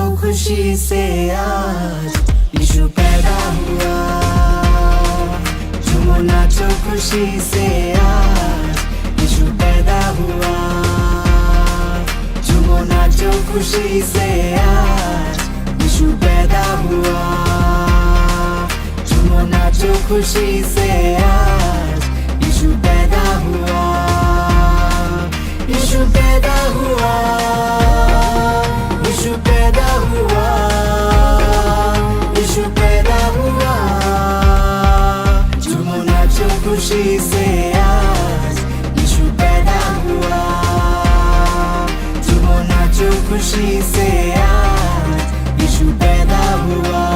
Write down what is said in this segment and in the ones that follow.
नाचो खुशी से आज यीशु पैदा हुआ। झूमो नाचो खुशी से आज यीशु पैदा हुआ। झूमो नाचो खुशी से आज यीशु पैदा हुआ। झूमो नाचो खुशी से आज यीशु पैदा हुआ। यीशु पैदा हुआ। यीशु पैदा हुआ। यीशु पैदा हुआ। झूमो नाचो खुशी से आज यीशु पैदा हुआ। झूमो नाचो खुशी से आज यीशु पैदा हुआ।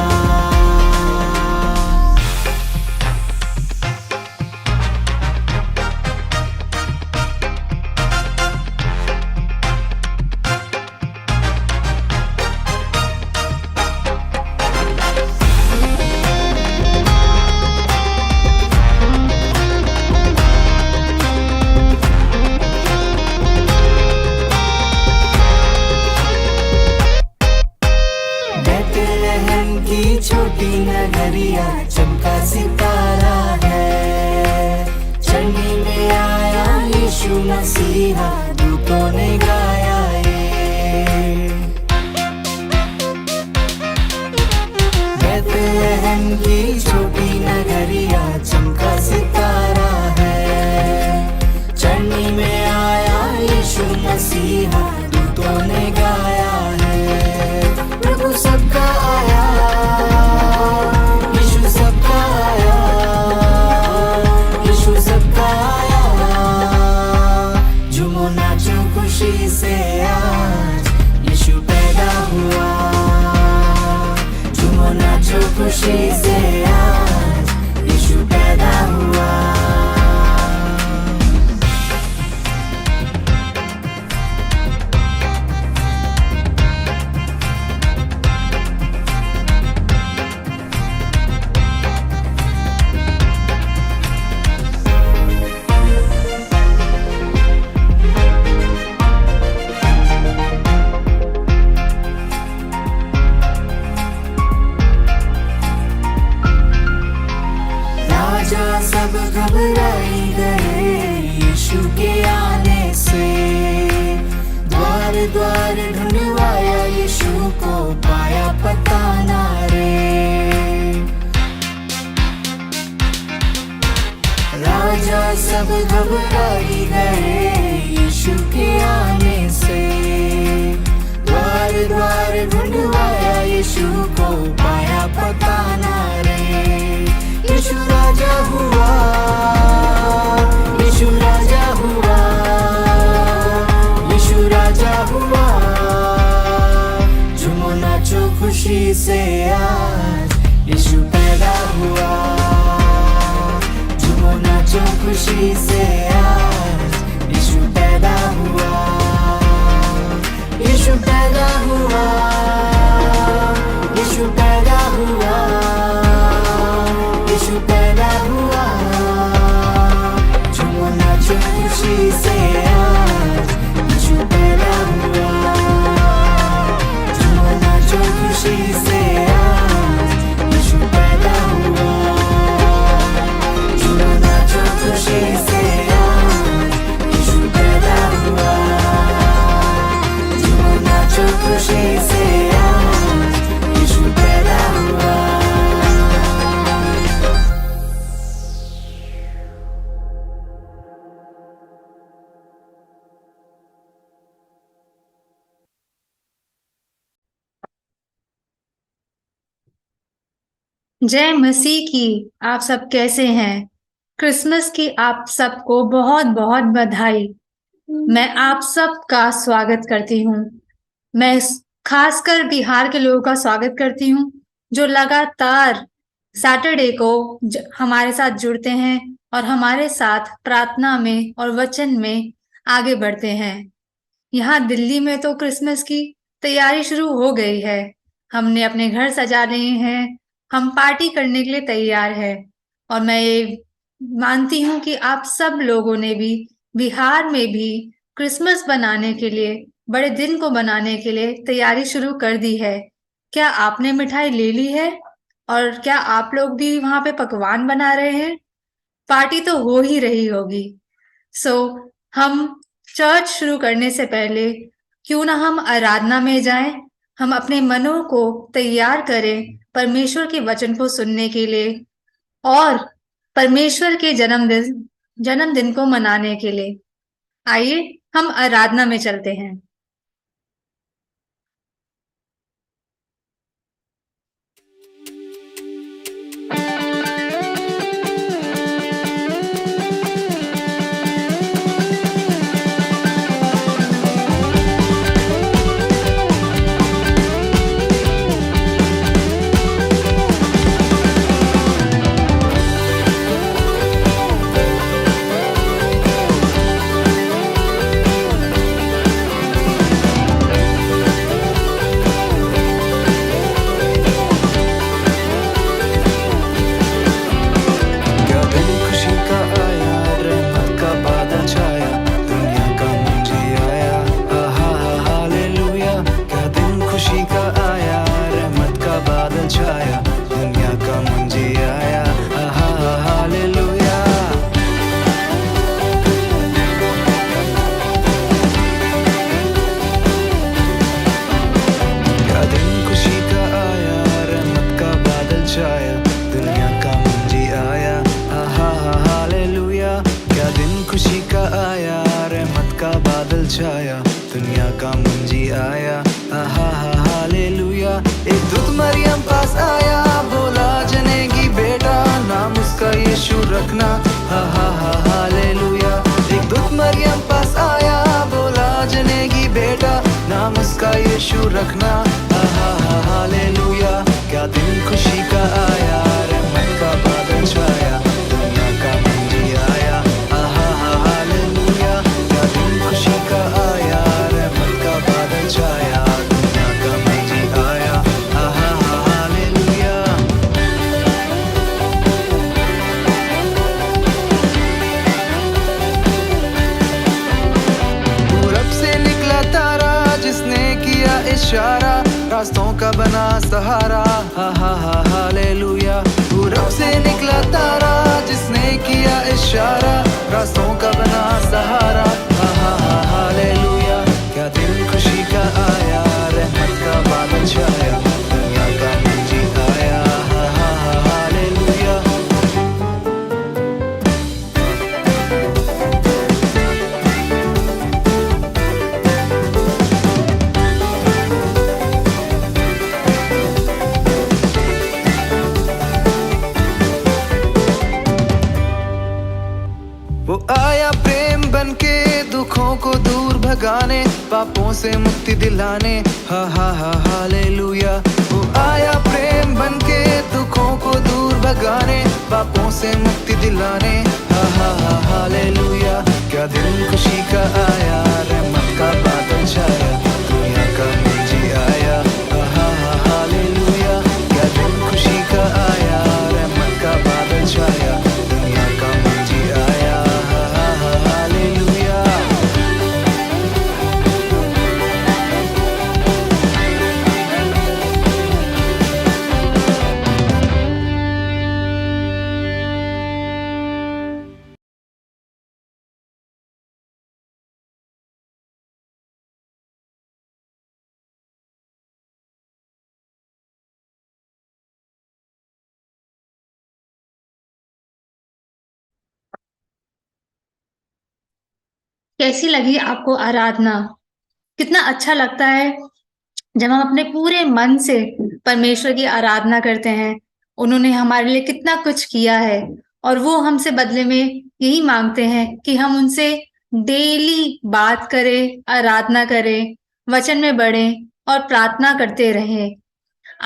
छोटी नगरिया चमका सितारा है। चढ़ने में आया यीशु मसीहा, दूतों ने गाया ये। बैतलहम की छोटी नगरिया चमका सितारा है। चढ़ने में आया यीशु मसीहा, दूतों ने गाया है। प्रभु सबका आया, यीशु सबका आया, यीशु सबका आया। झूमो नाचो खुशी से आज यीशु पैदा हुआ। झूमो नाचो खुशी से आज यीशु पैदा हुआ। सब घबराई गए यीशु के आने से। द्वार द्वार ढूंढवाया यीशु को, पाया पता ना रे। राजा सब घबराई गए यीशु के आने से। द्वार द्वार ढूंढवाया यीशु को, पाया पता ना रे। यीशु राजा हुआ, यीशु राजा हुआ, यीशु राजा हुआ। झूमो नाचो खुशी से आज यीशु पैदा हुआ। झूमो नाचो खुशी से आज यीशु पैदा हुआ। यीशु पैदा हुआ। यीशु पैदा हुआ। यीशु पैदा हुआ। झूमो नाचो खुशी से आज यीशु पैदा हुआ। झूमो नाचो खुशी से आज यीशु पैदा हुआ। झूमो नाचो खुशी से आज यीशु पैदा हुआ। झूमो नाचो खुशी से आज यीशु पैदा हुआ। जय मसीह की। आप सब कैसे हैं? क्रिसमस की आप सबको बहुत बहुत बधाई। मैं आप सबका स्वागत करती हूँ। मैं खासकर बिहार के लोगों का स्वागत करती हूँ जो लगातार सैटरडे को हमारे साथ जुड़ते हैं और हमारे साथ प्रार्थना में और वचन में आगे बढ़ते हैं। यहाँ दिल्ली में तो क्रिसमस की तैयारी शुरू हो गई है। हमने अपने घर सजा लिए हैं, हम पार्टी करने के लिए तैयार है। और मैं ये मानती हूँ कि आप सब लोगों ने भी बिहार में भी क्रिसमस बनाने के लिए बड़े दिन को मनाने के लिए तैयारी शुरू कर दी है। क्या आपने मिठाई ले ली है? और क्या आप लोग भी वहां पे पकवान बना रहे हैं? पार्टी तो हो ही रही होगी। सो हम चर्च शुरू करने से पहले क्यों ना हम आराधना में जाएं। हम अपने मनों को तैयार करें परमेश्वर के वचन को सुनने के लिए और परमेश्वर के जन्मदिन को मनाने के लिए। आइए हम आराधना में चलते हैं। क्या दिन खुशी का आया, रहमत का बादल छाया, दुनिया का मुंजी आया, आहा हा हालेलुया। क्या दिन खुशी का आया, रहमत का बादल छाया, दुनिया का मुंजी आया, आहा हा हालेलुया। क्या दिन खुशी का आया, रहमत का बादल छाया, दुनिया का मुंजी आया, आहा हा हालेलुया। क्या दिन खुशी का आया, रहमत का बादल छाया, दुनिया का मुंजी आया, आहा हा हालेलुया। एक दूत मरियम पास आया, बोला जनेगी बेटा, नाम उसका यीशु रखना, आहा हा हालेलुया। एक दूत मरियम पास आया, बोला जनेगी बेटा, नाम उसका यीशु रखना, आहा हा हालेलुया। क्या दिन खुशी का आया, रहमत का बादल छाया, दुनिया का मुंजी आया, आहा हा हालेलुया। क्या दिन खुशी का आया, रहमत का बादल छाया, दुनिया का मुंजी आया, आहा हा हालेलुया। पूरब से निकला तारा, जिसने किया इशारा, रास्तों का बना सहारा, हा हा हा हालेलुया। पूरब से निकला तारा, जिसने किया इशारा, रास्तों का बना सहारा, हा हा हा हालेलुया। क्या दिन खुशी का आया, रहमत का बादल छाया, दुनिया का मुंजी आया, हा हा हा हालेलुया। वो आया प्रेम बनके, दुखों को दूर भगाने, पापों से मुक्ति दिलाने, हा हा हा हालेलुया। वो आया प्रेम बनके, दुखों को दूर भगाने, पापों से मुक्ति दिलाने, हा हा हा हालेलुया। क्या दिन खुशी का आया, रहमत का बादल छाया, दुनिया का मुंजी आया, हा हा हालेलुया। क्या दिन खुशी का आया, रहमत का बादल छाया, दुनिया का मुंजी आया, हा हा हा हालेलुया। कैसी लगी आपको आराधना? कितना अच्छा लगता है जब हम अपने पूरे मन से परमेश्वर की आराधना करते हैं। उन्होंने हमारे लिए कितना कुछ किया है और वो हमसे बदले में यही मांगते हैं कि हम उनसे डेली बात करें, आराधना करें, वचन में बढ़ें और प्रार्थना करते रहें।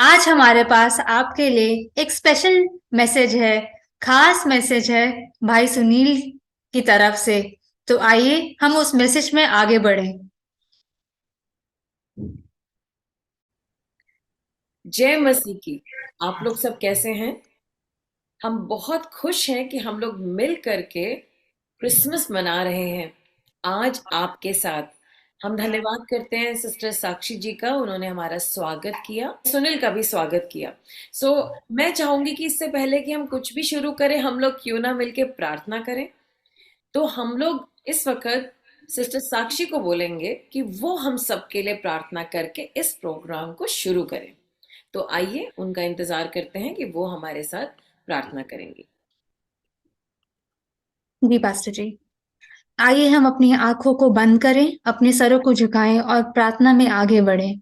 आज हमारे पास आपके लिए एक स्पेशल मैसेज है, खास मैसेज है भाई सुनील की तरफ से। तो आइए हम उस मैसेज में आगे बढ़ें। जय मसीह की। आप लोग सब कैसे हैं? हम बहुत खुश हैं कि हम लोग मिल करके क्रिसमस मना रहे हैं आज आपके साथ। हम धन्यवाद करते हैं सिस्टर साक्षी जी का, उन्होंने हमारा स्वागत किया, सुनील का भी स्वागत किया। मैं चाहूंगी कि इससे पहले कि हम कुछ भी शुरू करें, हम लोग क्यों ना मिलके प्रार्थना करें। तो हम लोग इस वक्त सिस्टर साक्षी को बोलेंगे कि वो हम सबके लिए प्रार्थना करके इस प्रोग्राम को शुरू करें। तो आइए उनका इंतजार करते हैं कि वो हमारे साथ प्रार्थना करेंगी। जी पास्टर जी, आइए हम अपनी आंखों को बंद करें, अपने सरों को झुकाएं और प्रार्थना में आगे बढ़ें।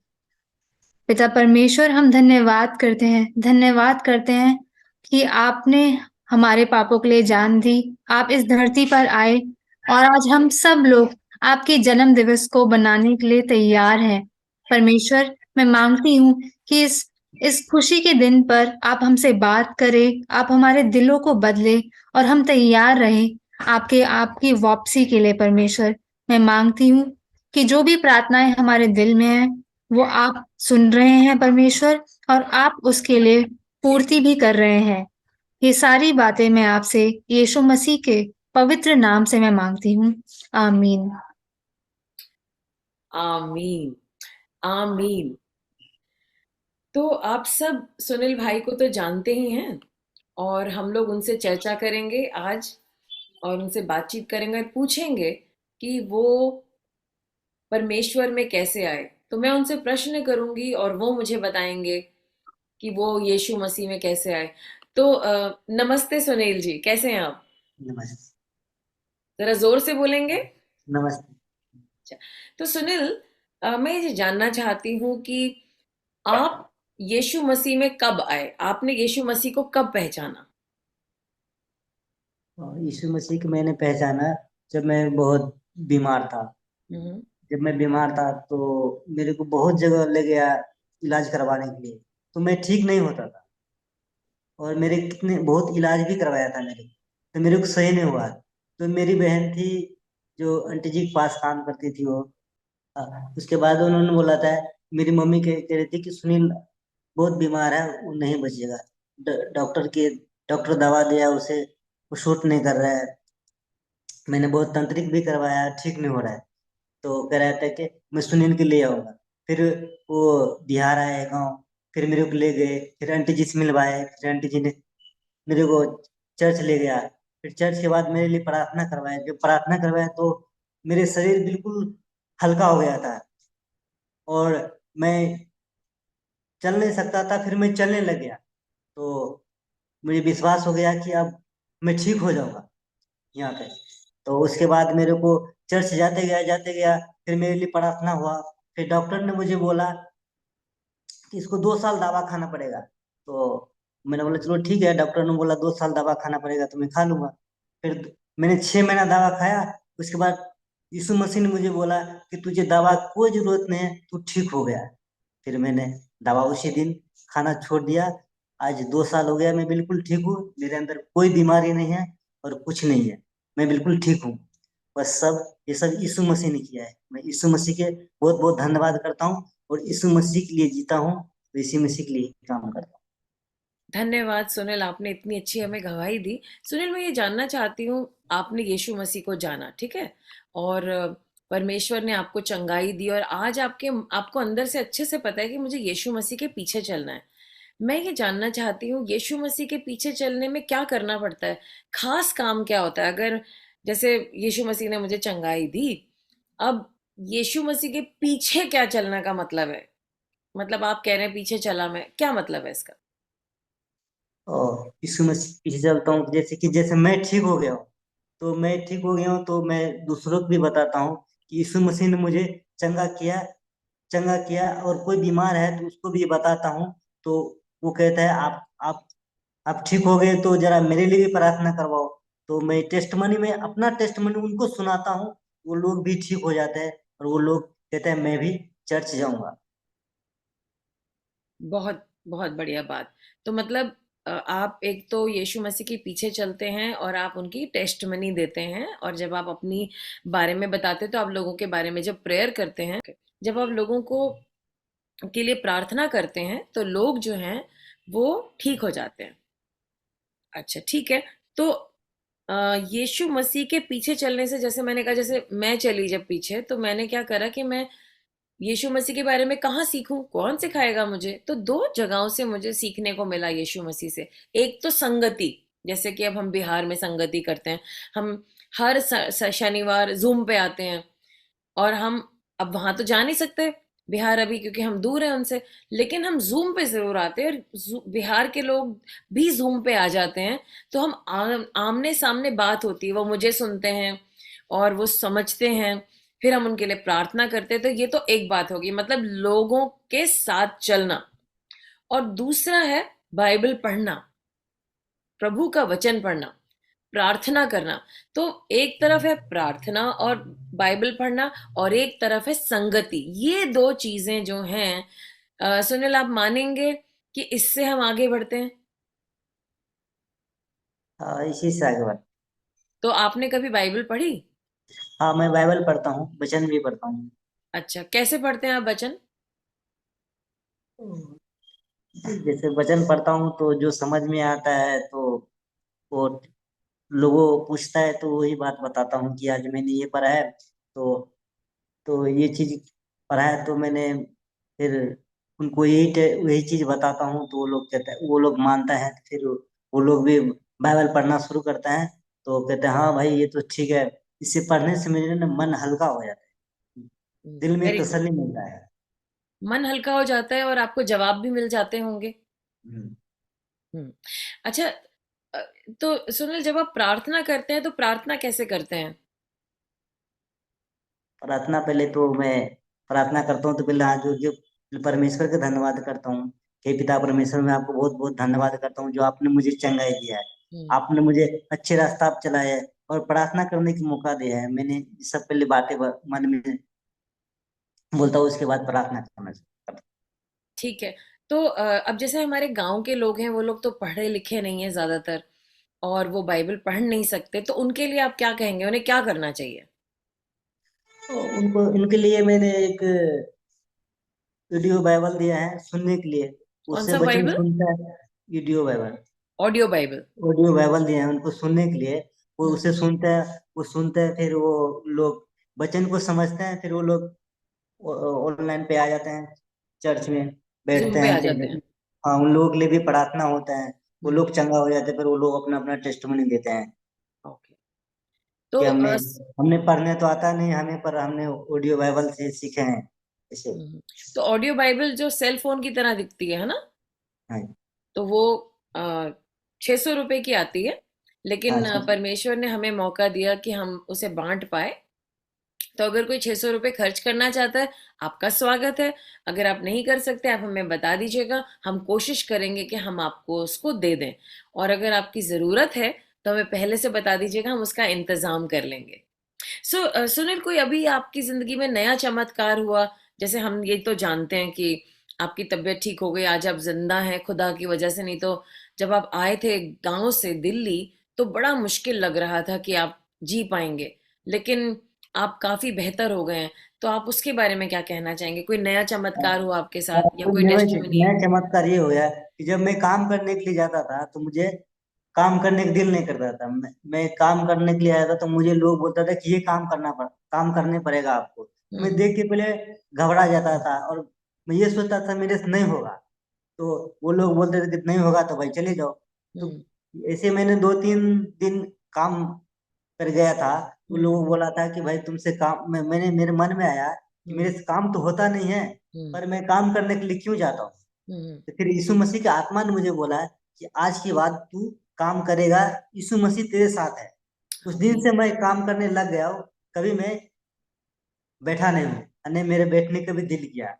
पिता परमेश्वर, हम धन्यवाद करते हैं कि आपने हमारे पापों के लिए जान दी। आप इस धरती पर आए और आज हम सब लोग आपके जन्म दिवस को बनाने के लिए तैयार हैं। परमेश्वर, मैं मांगती हूँ कि इस खुशी के दिन पर आप हमसे बात करें, आप हमारे दिलों को बदले और हम तैयार रहें आपकी वापसी के लिए। परमेश्वर, मैं मांगती हूँ कि जो भी प्रार्थनाएं हमारे दिल में है वो आप सुन रहे हैं परमेश्वर, और आप उसके लिए पूर्ति भी कर रहे हैं। ये सारी बातें मैं आपसे यीशु मसीह के पवित्र नाम से मैं मांगती हूँ। आमीन। आमीन। आमीन। तो आप सब सुनील भाई को तो जानते ही हैं, और हम लोग उनसे चर्चा करेंगे आज, और उनसे बातचीत करेंगे और पूछेंगे कि वो परमेश्वर में कैसे आए। तो मैं उनसे प्रश्न करूंगी और वो मुझे बताएंगे कि वो यीशु मसीह में कैसे आए। तो नमस्ते सुनील जी, कैसे हैं आप? नमस्ते। जरा जोर से बोलेंगे। नमस्ते। अच्छा, तो सुनील, मैं ये जानना चाहती हूँ कि आप यीशु मसीह में कब आए? आपने यीशु मसीह को कब पहचाना? और यीशु मसीह को मैंने पहचाना जब मैं बहुत बीमार था। हम्म। जब मैं बीमार था तो मेरे को बहुत जगह ले गया इलाज करवाने के लिए, तो मैं ठीक नहीं होता था। और मेरे कितने बहुत इलाज भी करवाया था मेरे को, तो मेरे को सही नहीं हुआ। तो मेरी बहन थी जो आंटी जी के पास काम करती थी, वो उसके बाद उन्होंने बोला था, मेरी मम्मी कह रही थी कि सुनील बहुत बीमार है, वो नहीं बचेगा। डॉक्टर दवा दिया उसे, वो शूट नहीं कर रहा है। मैंने बहुत तंत्रिक भी करवाया, ठीक नहीं हो रहा है। तो कह रहा था कि मैं सुनील के ले आऊंगा। फिर वो बिहार आए गाँव, फिर मेरे को ले गए, फिर आंटी जी से मिलवाए, फिर आंटी जी ने मेरे को चर्च ले गया। फिर चर्च के बाद मेरे लिए प्रार्थना करवाया। जब प्रार्थना करवाया तो मेरे शरीर बिल्कुल हल्का हो गया था, और मैं चल नहीं सकता था, फिर मैं चलने लग गया। तो मुझे विश्वास हो गया कि अब मैं ठीक हो जाऊंगा यहाँ पे। तो उसके बाद मेरे को चर्च जाते गया, फिर मेरे लिए प्रार्थना हुआ। फिर डॉक्टर ने मुझे बोला कि इसको 2 साल दवा खाना पड़ेगा। तो मैंने बोला चलो ठीक है, डॉक्टर ने बोला 2 साल दवा खाना पड़ेगा तो मैं खा लूंगा। फिर मैंने 6 महीना दवा खाया। उसके बाद यीशु मसीह ने मुझे बोला कि तुझे दवा की कोई जरूरत नहीं है, तू ठीक हो गया। फिर मैंने दवा उसी दिन खाना छोड़ दिया। आज 2 साल हो गया, मैं बिल्कुल ठीक हूँ। मेरे अंदर कोई बीमारी नहीं है और कुछ नहीं है, मैं बिल्कुल ठीक हूँ। बस ये सब यीशु मसीह ने किया है। मैं यीशु मसीह के बहुत बहुत धन्यवाद करता हूँ, और यीशु मसीह के लिए जीता हूँ, तो यीशु मसीह के लिए ही काम करता हूँ। धन्यवाद सुनील, आपने इतनी अच्छी हमें गवाही दी। सुनील, मैं ये जानना चाहती हूँ, आपने यीशु मसीह को जाना, ठीक है, और परमेश्वर ने आपको चंगाई दी, और आज आपको अंदर से अच्छे से पता है कि मुझे यीशु मसीह के पीछे चलना है। मैं ये जानना चाहती हूँ, यीशु मसीह के पीछे चलने में क्या करना पड़ता है? खास काम क्या होता है? अगर जैसे यीशु मसीह ने मुझे चंगाई दी, अब यीशु मसीह के पीछे क्या चलने का मतलब है? मतलब आप कह रहे हैं पीछे चला मैं, क्या मतलब है इसका? और यीशु मसीह के पीछे चलता हूँ, जैसे मैं ठीक हो गया हूँ, तो मैं ठीक हो गया हूँ तो मैं दूसरों को भी बताता हूँ कि यीशु मसीह ने मुझे चंगा किया, और कोई बीमार है तो उसको भी बताता हूँ। तो वो कहता है आप ठीक हो गए तो जरा मेरे लिए भी प्रार्थना करवाओ। तो मैं अपना टेस्टमनी उनको सुनाता हूँ। वो लोग भी ठीक हो जाते हैं, और वो लोग कहते हैं मैं भी चर्च जाऊंगा। बहुत बहुत बढ़िया बात। तो मतलब आप एक तो यीशु मसीह के पीछे चलते हैं और आप उनकी टेस्टमनी देते हैं, और जब आप अपनी बारे में बताते हैं तो आप लोगों के बारे में जब प्रेयर करते हैं, जब आप लोगों को के लिए प्रार्थना करते हैं तो लोग जो हैं वो ठीक हो जाते हैं। अच्छा, ठीक है। तो यीशु मसीह के पीछे चलने से, जैसे मैंने कहा, जैसे मैं चली जब पीछे, तो मैंने क्या करा कि मैं यीशु मसीह के बारे में कहाँ सीखूं, कौन सिखाएगा मुझे? तो दो जगहों से मुझे सीखने को मिला यीशु मसीह से। एक तो संगति, जैसे कि अब हम बिहार में संगति करते हैं, हम हर शनिवार जूम पे आते हैं, और हम अब वहां तो जा नहीं सकते बिहार अभी, क्योंकि हम दूर हैं उनसे, लेकिन हम जूम पे जरूर आते हैं, और बिहार के लोग भी जूम पे आ जाते हैं। तो हम आमने सामने बात होती है, वो मुझे सुनते हैं और वो समझते हैं, फिर हम उनके लिए प्रार्थना करते हैं। तो ये तो एक बात होगी, मतलब लोगों के साथ चलना। और दूसरा है बाइबल पढ़ना, प्रभु का वचन पढ़ना, प्रार्थना करना। तो एक तरफ है प्रार्थना और बाइबल पढ़ना, और एक तरफ है संगति। ये दो चीजें जो हैं, सुनील, आप मानेंगे कि इससे हम आगे बढ़ते हैं? हाँ, इसी से आगे बढ़। तो आपने कभी बाइबल पढ़ी? हाँ, मैं बाइबल पढ़ता हूँ, वचन भी पढ़ता हूँ। अच्छा, कैसे पढ़ते हैं आप वचन? जैसे वचन पढ़ता हूँ तो जो समझ में आता है तो वो लोगों पूछता है तो वही बात बताता हूँ कि आज मैंने ये पढ़ा है, तो ये चीज पढ़ा है, तो मैंने फिर उनको वही चीज बताता हूँ, तो वो लोग कहते हैं, वो लोग मानता है, फिर वो लोग भी बाइबल पढ़ना शुरू करता है। तो कहते हैं हाँ भाई ये तो ठीक है, इससे पढ़ने से मेरे ना मन हल्का हो जाता है, दिल में वेरी गुड। तसल्ली मिलता है। मन हल्का हो जाता है और आपको जवाब भी मिल जाते होंगे। हम्म। हम्म। अच्छा, अ, तो सुनील, जब आप प्रार्थना करते हैं तो प्रार्थना कैसे करते हैं? प्रार्थना पहले तो मैं प्रार्थना करता हूँ तो पहले हाथ जोड़ के परमेश्वर का धन्यवाद करता हूँ। हे पिता परमेश्वर, मैं आपको बहुत बहुत धन्यवाद करता हूँ जो आपने मुझे चंगाई दिया है, हम्म। आपने मुझे अच्छे रास्ता पर चलाया है और प्रार्थना करने की मौका दिया है। मैंने ये सब पहले बातें मन में बोलता हूँ, उसके बाद प्रार्थना करना चाहिए। ठीक है। तो अब जैसे हमारे गांव के लोग हैं, वो लोग तो पढ़े लिखे नहीं है ज्यादातर, और वो बाइबल पढ़ नहीं सकते, तो उनके लिए आप क्या कहेंगे, उन्हें क्या करना चाहिए? तो उनको उनके लिए मैंने एक वीडियो बाइबल दिया है सुनने के लिए, कौन उससे सा वचन बाइबल? सुनता है। Video Bible, audio Bible? Audio Bible दिया है उनको सुनने के लिए, वो हम्म। उसे सुनते हैं, वो सुनते हैं, फिर वो लोग वचन को समझते हैं, फिर वो लोग ऑनलाइन पे आ जाते हैं, चर्च में बैठते जूम पे हैं, आ फिर जाते हैं? हाँ उन लोगों के लिए भी प्रार्थना होता है, वो हम्म। लोग चंगा हो जाते हैं, फिर वो लोग अपना अपना टेस्टमनी देते हैं ओके। तो कि हमने पढ़ने तो आता नहीं हमें, पर हमने ऑडियो बाइबल से सीखे हैं इसे। हम्म, तो ऑडियो बाइबल जो सेल फोन की तरह दिखती है ना, हाँ। तो वो 600 रुपए की आती है, लेकिन अच्छा। परमेश्वर ने हमें मौका दिया कि हम उसे बांट पाए। तो अगर कोई 600 रुपये खर्च करना चाहता है, आपका स्वागत है। अगर आप नहीं कर सकते, आप हमें बता दीजिएगा, हम कोशिश करेंगे कि हम आपको उसको दे दें। और अगर आपकी ज़रूरत है तो हमें पहले से बता दीजिएगा, हम उसका इंतज़ाम कर लेंगे। सुनील, कोई अभी आपकी ज़िंदगी में नया चमत्कार हुआ? जैसे हम ये तो जानते हैं कि आपकी तबीयत ठीक हो गई, आज आप जिंदा हैं खुदा की वजह से, नहीं तो जब आप आए थे गांव से दिल्ली तो बड़ा मुश्किल लग रहा था कि आप जी पाएंगे, लेकिन आप काफी बेहतर हो गए हैं। तो आप उसके बारे में क्या कहना चाहेंगे? कोई नया चमत्कार हुआ आपके साथ, या तो कोई टेस्टिमनी नया है? चमत्कार ये हो गया कि जब मैं काम करने के लिए जाता था तो मुझे काम करने का दिल नहीं करता था। मैं काम करने के लिए आया था तो मुझे लोग बोलता था कि ये काम करने पड़ेगा आपको, तो मैं हम्म। देख के पहले घबरा जाता था और मैं ये सोचता था मेरे से नहीं होगा। तो वो लोग बोलते थे कि नहीं होगा तो भाई चले जाओ। तो हम्म। ऐसे मैंने 2-3 दिन काम कर गया था। वो हम्म। लोगों को बोला था कि भाई तुमसे काम मैंने मेरे मन में आया कि मेरे हम्म। से काम तो होता नहीं है, हम्म। पर मैं काम करने के लिए क्यों जाता हूँ। हम्म। तो फिर यीशु मसीह की आत्मा ने मुझे बोला कि आज के बाद तू काम करेगा, यीशु मसीह तेरे साथ है। उस दिन आमीन। से मैं काम करने लग गया हूँ, कभी मैं बैठा नहीं हूँ, अने मेरे बैठने का भी दिल किया।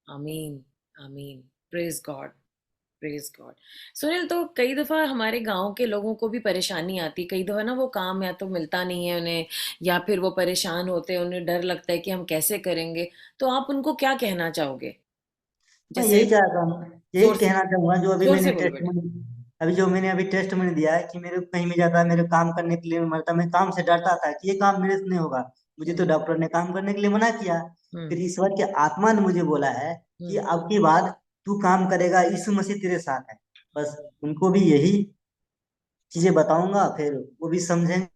आमीन। आमीन। Praise God. Praise God. Sunil, तो कई दफा हमारे गांव के लोगों को भी परेशानी आती, कई दफा ना वो काम या तो मिलता नहीं है उन्हें, या फिर वो परेशान होते हैं, उन्हें डर लगता है कि हम कैसे करेंगे। तो आप उनको क्या कहना चाहोगे? मैं जैसे यही जोर से, कहना चाहूंगा जो जोर से बोलो बेटा। मैंने अभी टेस्ट मैंने दिया है कि मेरे को कहीं भी जाता, मेरे काम करने के लिए मरता, मैं काम से डरता था कि ये काम मेरे से नहीं होगा, मुझे तो हम्म। डॉक्टर ने काम करने के लिए मना किया। हम्म। फिर ईश्वर की आत्मा ने मुझे बोला है कि हम्म। अब की बात तू काम करेगा, यीशु मसीह तेरे साथ है। बस उनको भी यही चीजें बताऊंगा, फिर वो भी समझेंगे।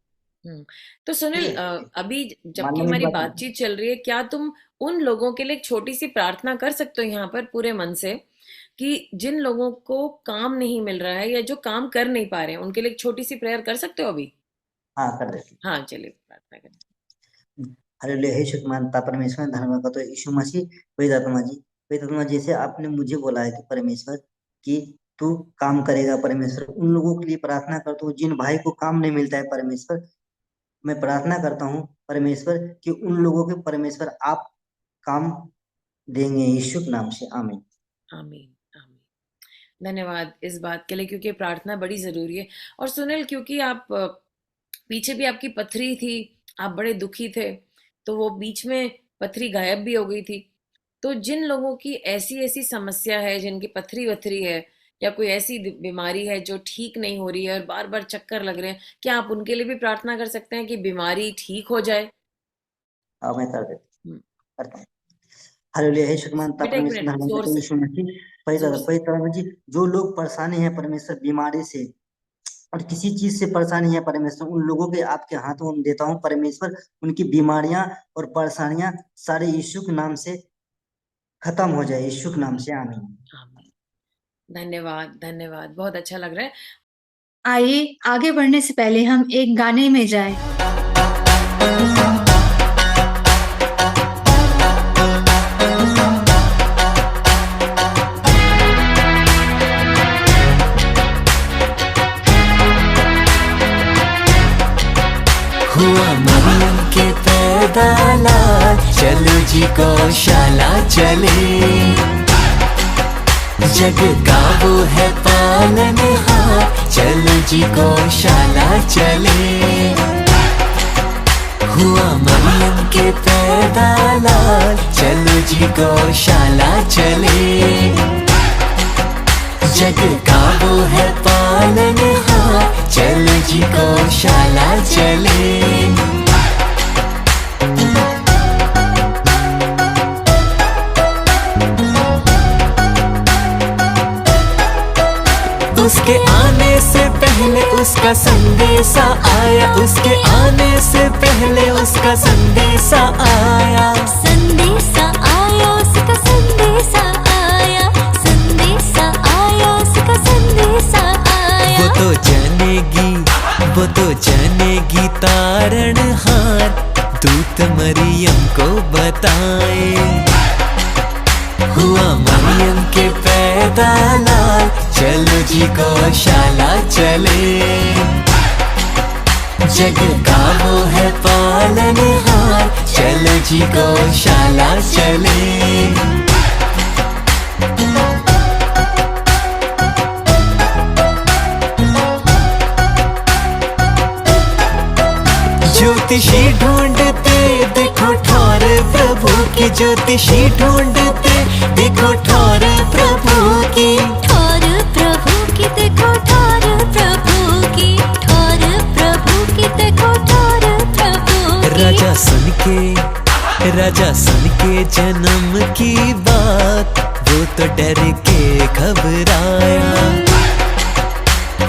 तो सुनील, ठीक है, अभी जबकि मानना मेरी हमारी बात नहीं। बातचीत चल रही है, क्या तुम उन लोगों के लिए एक छोटी सी प्रार्थना कर सकते हो यहाँ पर पूरे मन से, कि जिन लोगों को काम नहीं मिल रहा है या जो काम कर नहीं पा रहे हैं, उनके लिए एक छोटी सी प्रेयर कर सकते हो अभी? हाँ, कर देते। हाँ, चलिए प्रार्थना करें। हालेलुया, हे शुक्र मानता परमेश्वर, धन्यवाद करता हूँ यीशु मसीह। पवित्र आत्मा जैसे आपने मुझे बोला है कि परमेश्वर, कि तू काम करेगा परमेश्वर, उन लोगों के लिए प्रार्थना करता हूँ जिन भाई को काम नहीं मिलता है परमेश्वर। मैं प्रार्थना करता हूँ परमेश्वर कि उन लोगों के परमेश्वर आप काम देंगे यीशु के नाम से, आमीन। आमीन, आमीन। धन्यवाद इस बात के लिए, क्योंकि प्रार्थना बड़ी जरूरी है। और सुनील, क्योंकि आप पीछे भी आपकी पथरी थी, आप बड़े दुखी थे, तो वो बीच में पथरी गायब भी हो गई थी। तो जिन लोगों की ऐसी ऐसी समस्या है, जिनकी पथरी वथरी है, या कोई ऐसी बीमारी है जो ठीक नहीं हो रही है और बार बार चक्कर लग रहे हैं, क्या आप उनके लिए भी प्रार्थना कर सकते हैं कि बीमारी ठीक हो जाए? अब मैं कर देता हम्म, करता हूँ। हालेलुया, हे शुक्र मानता बेटा एक परमेश्वर, मिनट, धन्यवाद जोर करता हूँ से, यीशु मसीह। जोर से। पवित्र आत्मा जी, जो लोग परेशानी है परमेश्वर बीमारी से और किसी चीज से परेशानी है परमेश्वर, उन लोगों के आपके हाथों में देता हूँ परमेश्वर। उनकी बीमारियां और परेशानियां सारे यीशु के नाम से खत्म हो जाए, यीशु के नाम आमीन, से, आमीन। आमीन। धन्यवाद, धन्यवाद, बहुत अच्छा लग रहा है। आइए आगे बढ़ने से पहले हम एक गाने में जाएं। हुआ मरियम के पैदा लाल, चलो जी गौशाला चले। जग का वो है पालनहार, चलो जी गौशाला चले। हुआ मरियम के पैदा लाल, चलो जी गौशाला चले। जग का वो है पालनहार, चलो जी गौशाला चले। उसके आने से पहले उसका संदेशा आया, उसके आने से पहले उसका संदेशा आया। संदेशा आया, उसका संदेशा आया, संदेशा आया, उसका संदेशा आया। वो तो जानेगी तारणहार, दूत मरियम को बताए। हुआ मरियम के पैदा लाल, चलो जी गौशाला चले। जग का वो है पालनहार, चलो जी गौशाला चले। ज्योतिषी ढूंढते देखो ठौर प्रभु की, ज्योतिषी ढूंढते देखो ठौर प्रभु की। ठौर प्रभु की देखो, ठौर प्रभु की, ठौर प्रभु की देखो, ठौर प्रभु की। राजा सुन के जन्म की बात, वो तो डर के घबराया।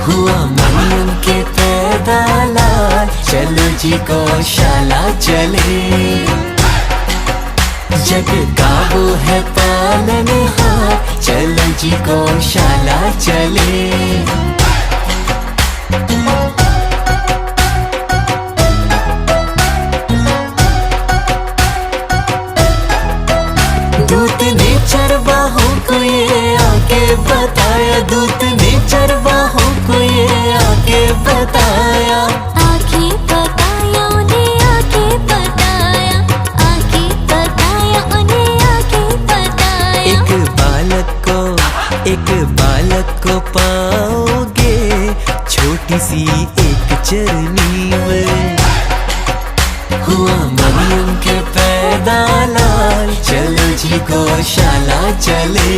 हुआ मरियम के पैदा लाल, चलो जी गौशाला चले। जग का वो है पालनहार, चलो जी गौशाला चले। दूत ने चरवाहों को ये आके बताया, दूत ने चरवाहों को ये आके बताया। आके बताया उन्हें, आके बताया, आके बताया उन्हें, आके बताया। एक बालक को पाओगे, छोटी सी एक चरनी में। हुआ मरियम के पैदा लाल, चलो जी गौशाला चले।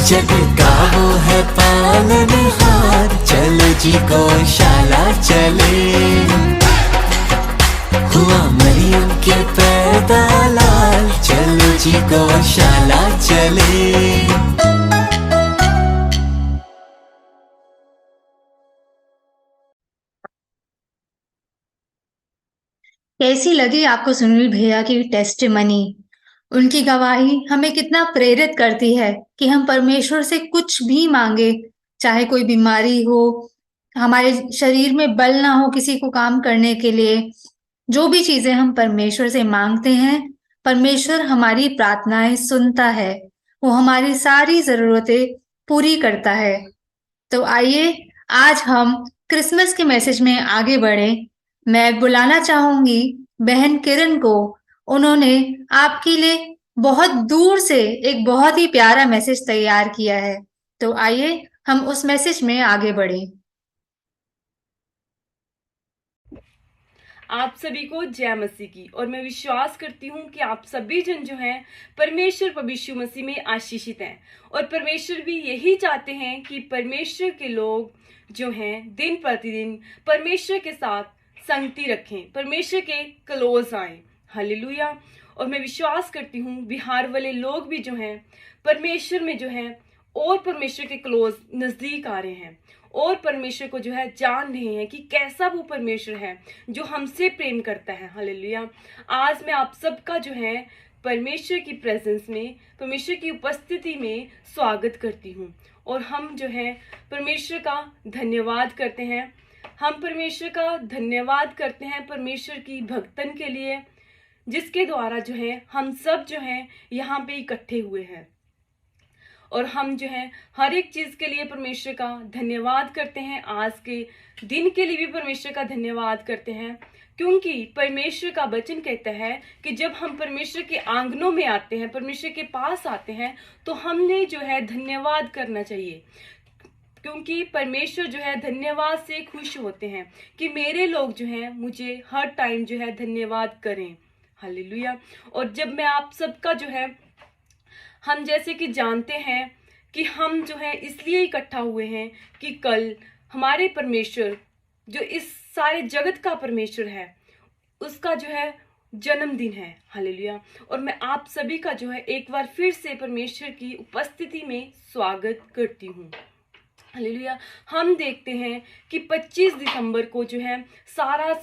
जग का वो है पालनहार, चलो जी गौशाला चले। हुआ मरियम के पैदा लाल, चलो जी गौशाला चले। कैसी लगी आपको सुनील भैया की टेस्टिमनी? उनकी गवाही हमें कितना प्रेरित करती है कि हम परमेश्वर से कुछ भी मांगे, चाहे कोई बीमारी हो, हमारे शरीर में बल ना हो किसी को काम करने के लिए, जो भी चीजें हम परमेश्वर से मांगते हैं, परमेश्वर हमारी प्रार्थनाएं सुनता है, वो हमारी सारी जरूरतें पूरी करता है। तो आइए आज हम क्रिसमस के मैसेज में आगे बढ़ें। मैं बुलाना चाहूंगी बहन किरण को। उन्होंने आपके लिए बहुत दूर से एक बहुत ही प्यारा मैसेज तैयार किया है। तो आइए हम उस मैसेज में आगे बढ़ें। आप सभी को जय मसीह की। और मैं विश्वास करती हूँ कि आप सभी जन जो हैं परमेश्वर प्रभु यीशु मसीह में आशीषित हैं, और परमेश्वर भी यही चाहते हैं कि परमेश्वर के लोग जो हैं दिन प्रतिदिन परमेश्वर के साथ संगति रखें, परमेश्वर के क्लोज आए। हालेलुया। और मैं विश्वास करती हूँ बिहार वाले लोग भी जो हैं परमेश्वर में जो हैं और परमेश्वर के क्लोज नजदीक आ रहे हैं, और परमेश्वर को जो है जान रहे हैं कि कैसा वो परमेश्वर है जो हमसे प्रेम करता है। हालेलुया। आज मैं आप सबका जो है परमेश्वर की प्रेजेंस में, परमेश्वर की उपस्थिति में स्वागत करती हूँ, और हम जो है परमेश्वर का धन्यवाद करते हैं। हम परमेश्वर का धन्यवाद करते हैं परमेश्वर की भक्तन के लिए, जिसके द्वारा जो है हम सब जो है यहाँ पे इकट्ठे हुए हैं। और हम जो है हर एक चीज के लिए परमेश्वर का धन्यवाद करते हैं। आज के दिन के लिए भी परमेश्वर का धन्यवाद करते हैं, क्योंकि परमेश्वर का वचन कहता है कि जब हम परमेश्वर के आंगनों में आते हैं, परमेश्वर के पास आते हैं, तो हमने जो है धन्यवाद करना चाहिए, क्योंकि परमेश्वर जो है धन्यवाद से खुश होते हैं कि मेरे लोग जो हैं मुझे हर टाइम जो है धन्यवाद करें। हालेलुया। और जब मैं आप सबका जो है, हम जैसे कि जानते हैं कि हम जो है इसलिए इकट्ठा हुए हैं कि कल हमारे परमेश्वर जो इस सारे जगत का परमेश्वर है, उसका जो है जन्मदिन है। हालेलुया। और मैं आप सभी का जो है एक बार फिर से परमेश्वर की उपस्थिति में स्वागत करती हूँ। हालेलुया। हम देखते हैं कि 25 दिसंबर को जो है सारे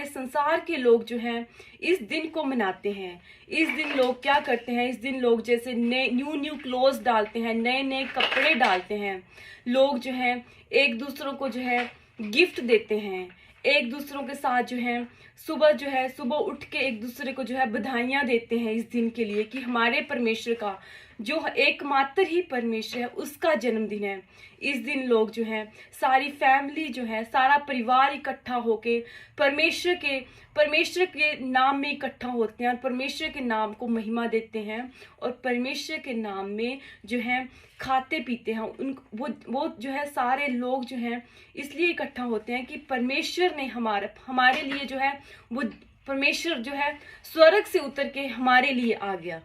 संसार के लोग जो हैं इस दिन को मनाते हैं। इस दिन लोग क्या करते हैं, इस दिन लोग जैसे न्यू क्लोथ्स डालते हैं, नए नए कपड़े डालते हैं। लोग जो हैं एक दूसरों को जो है गिफ्ट देते हैं, एक दूसरों के साथ जो है सुबह उठ के एक दूसरे को जो है बधाइयाँ देते हैं इस दिन के लिए कि हमारे परमेश्वर का जो एकमात्र ही परमेश्वर है उसका जन्मदिन है। इस दिन लोग जो है सारी फैमिली जो है, सारा परिवार इकट्ठा होके परमेश्वर के नाम में इकट्ठा होते हैं, और परमेश्वर के नाम को महिमा देते हैं, और परमेश्वर के नाम में जो है खाते पीते हैं। वो जो है सारे लोग जो हैं इसलिए इकट्ठा होते हैं कि परमेश्वर ने हमारे लिए जो है वो परमेश्वर जो है स्वर्ग से उतर के हमारे लिए आ गया।